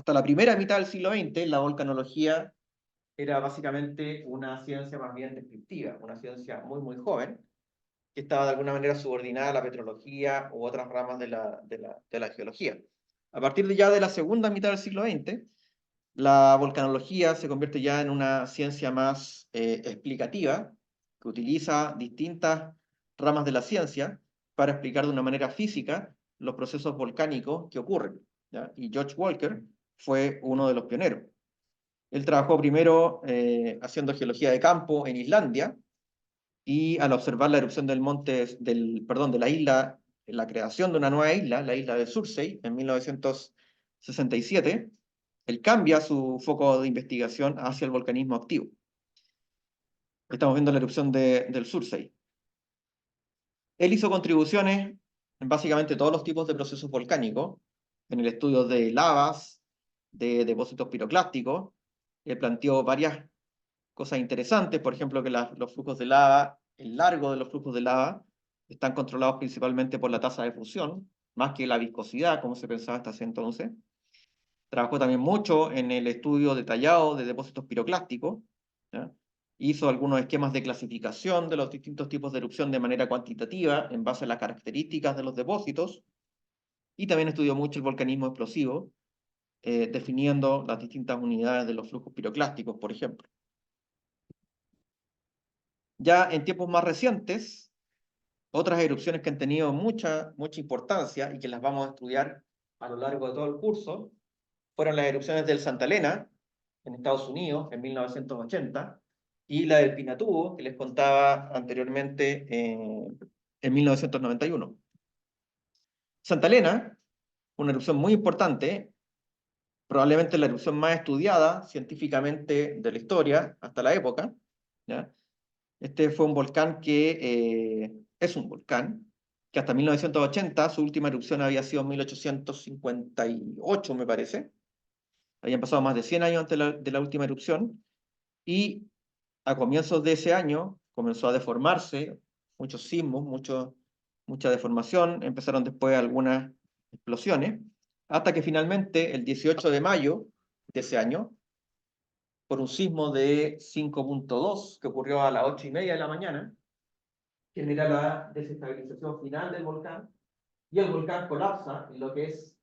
S1: la primera mitad del siglo XX, la volcanología era básicamente una ciencia más bien descriptiva, una ciencia muy, muy joven, que estaba de alguna manera subordinada a la petrología u otras ramas de la geología. A partir de ya de la segunda mitad del siglo XX, La volcanología se convierte ya en una ciencia más explicativa, que utiliza distintas ramas de la ciencia para explicar de una manera física los procesos volcánicos que ocurren, ¿ya? Y George Walker fue uno de los pioneros. Él trabajó primero haciendo geología de campo en Islandia, y al observar la erupción del de la isla, la creación de una nueva isla, la isla de Surtsey, en 1967, él cambia su foco de investigación hacia el volcanismo activo. Estamos viendo la erupción del Surtsey. Él hizo contribuciones en básicamente todos los tipos de procesos volcánicos, en el estudio de lavas, de depósitos piroclásticos. Él planteó varias cosas interesantes, por ejemplo, que los flujos de lava, el largo de los flujos de lava, están controlados principalmente por la tasa de fusión, más que la viscosidad, como se pensaba hasta ese entonces. Trabajó también mucho en el estudio detallado de depósitos piroclásticos, ¿ya? Hizo algunos esquemas de clasificación de los distintos tipos de erupción de manera cuantitativa en base a las características de los depósitos, y también estudió mucho el volcanismo explosivo, definiendo las distintas unidades de los flujos piroclásticos, por ejemplo. Ya en tiempos más recientes, otras erupciones que han tenido mucha importancia y que las vamos a estudiar a lo largo de todo el curso, fueron las erupciones del Santa Elena, en Estados Unidos, en 1980, y la del Pinatubo, que les contaba anteriormente, en 1991. Santa Elena, una erupción muy importante, probablemente la erupción más estudiada científicamente de la historia hasta la época, ¿ya? Este fue un volcán que es un volcán que hasta 1980, su última erupción había sido en 1858, me parece. Habían pasado más de 100 años antes de la última erupción, y a comienzos de ese año comenzó a deformarse, muchos sismos, mucha deformación, empezaron después algunas explosiones, hasta que finalmente, el 18 de mayo de ese año, por un sismo de 5.2 que ocurrió a las 8:30 de la mañana, genera la desestabilización final del volcán, y el volcán colapsa en lo que es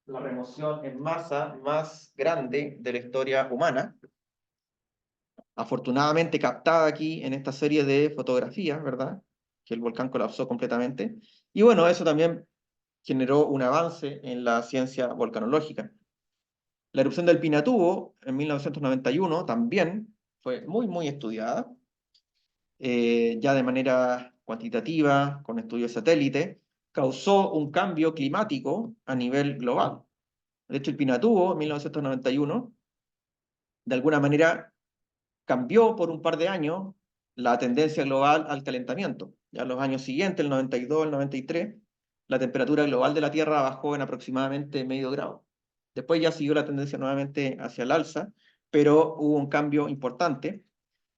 S1: la remoción en masa más grande de la historia humana, afortunadamente captada aquí en esta serie de fotografías, ¿verdad? Que el volcán colapsó completamente. Y bueno, eso también generó un avance en la ciencia volcanológica. La erupción del Pinatubo en 1991 también fue muy estudiada, ya de manera cuantitativa, con estudios satélite, causó un cambio climático a nivel global. De hecho, el Pinatubo en 1991, de alguna manera, cambió por un par de años la tendencia global al calentamiento. Ya en los años siguientes, el 92, el 93, la temperatura global de la Tierra bajó en aproximadamente medio grado. Después ya siguió la tendencia nuevamente hacia el alza, pero hubo un cambio importante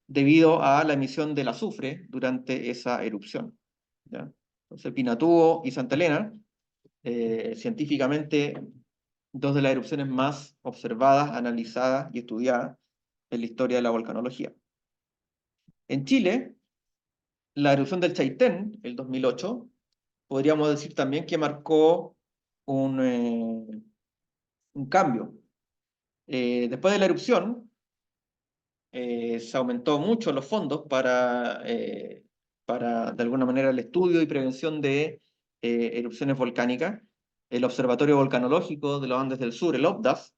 S1: debido a la emisión del azufre durante esa erupción, ¿ya? Entonces, Pinatubo y Santa Elena, científicamente, dos de las erupciones más observadas, analizadas y estudiadas en la historia de la volcanología. En Chile, la erupción del Chaitén, el 2008, podríamos decir también que marcó un cambio. Después de la erupción, se aumentó mucho los fondos para, de alguna manera, el estudio y prevención de erupciones volcánicas. El Observatorio Volcanológico de los Andes del Sur, el OBDAS,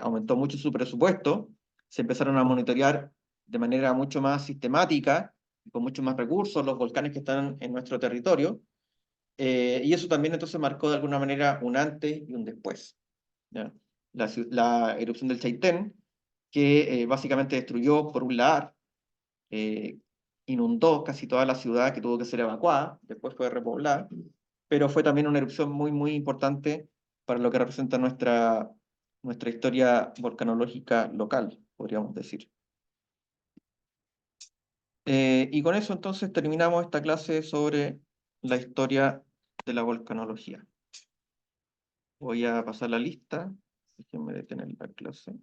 S1: aumentó mucho su presupuesto. Se empezaron a monitorear de manera mucho más sistemática, con muchos más recursos, los volcanes que están en nuestro territorio. Y eso también entonces marcó de alguna manera un antes y un después, ¿ya? La erupción del Chaitén, que básicamente destruyó por un lado, inundó casi toda la ciudad, que tuvo que ser evacuada, después fue repoblada, pero fue también una erupción muy importante para lo que representa nuestra historia volcanológica local, podríamos decir. Y con eso entonces terminamos esta clase sobre la historia de la volcanología. Voy a pasar la lista, déjenme detener la clase.